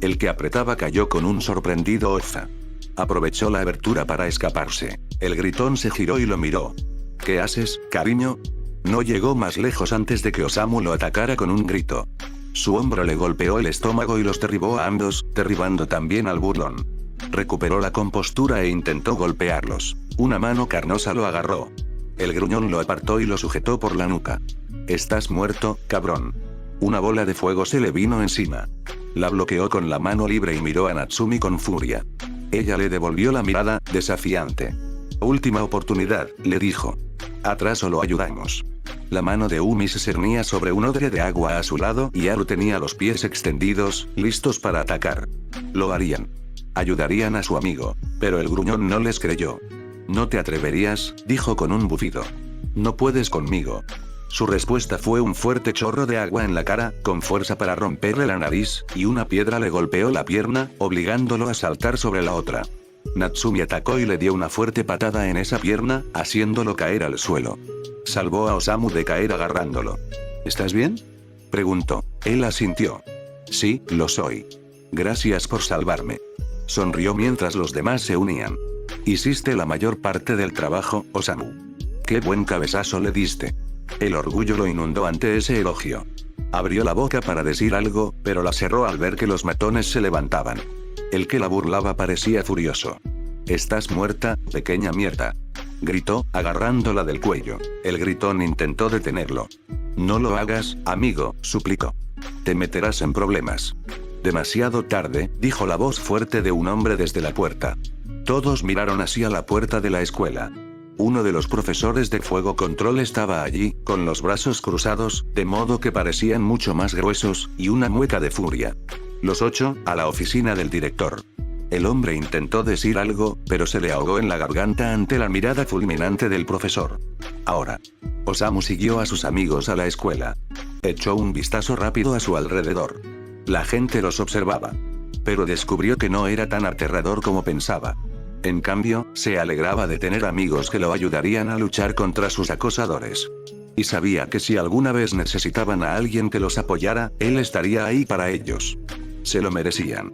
El que apretaba cayó con un sorprendido oza. Aprovechó la abertura para escaparse. El gritón se giró y lo miró. ¿Qué haces, cariño? No llegó más lejos antes de que Osamu lo atacara con un grito. Su hombro le golpeó el estómago y los derribó a ambos, derribando también al burlón. Recuperó la compostura e intentó golpearlos. Una mano carnosa lo agarró. El gruñón lo apartó y lo sujetó por la nuca. «Estás muerto, cabrón». Una bola de fuego se le vino encima. La bloqueó con la mano libre y miró a Natsumi con furia. Ella le devolvió la mirada, desafiante. «Última oportunidad», le dijo. «Atrás o lo ayudamos». La mano de Umi se cernía sobre un odre de agua a su lado y Aru tenía los pies extendidos, listos para atacar. Lo harían. Ayudarían a su amigo, pero el gruñón no les creyó. «No te atreverías», dijo con un bufido. «No puedes conmigo». Su respuesta fue un fuerte chorro de agua en la cara, con fuerza para romperle la nariz, y una piedra le golpeó la pierna, obligándolo a saltar sobre la otra. Natsumi atacó y le dio una fuerte patada en esa pierna, haciéndolo caer al suelo. Salvó a Osamu de caer agarrándolo. ¿Estás bien?, preguntó. Él asintió. Sí, lo soy. Gracias por salvarme. Sonrió mientras los demás se unían. Hiciste la mayor parte del trabajo, Osamu. Qué buen cabezazo le diste. El orgullo lo inundó ante ese elogio. Abrió la boca para decir algo, pero la cerró al ver que los matones se levantaban. El que la burlaba parecía furioso. «Estás muerta, pequeña mierda», gritó, agarrándola del cuello. El gritón intentó detenerlo. «No lo hagas, amigo», suplicó. «Te meterás en problemas». «Demasiado tarde», dijo la voz fuerte de un hombre desde la puerta. Todos miraron hacia la puerta de la escuela. Uno de los profesores de Fuego Control estaba allí, con los brazos cruzados, de modo que parecían mucho más gruesos, y una mueca de furia. Los 8, a la oficina del director. El hombre intentó decir algo, pero se le ahogó en la garganta ante la mirada fulminante del profesor. Ahora. Osamu siguió a sus amigos a la escuela. Echó un vistazo rápido a su alrededor. La gente los observaba. Pero descubrió que no era tan aterrador como pensaba. En cambio, se alegraba de tener amigos que lo ayudarían a luchar contra sus acosadores. Y sabía que si alguna vez necesitaban a alguien que los apoyara, él estaría ahí para ellos. Se lo merecían.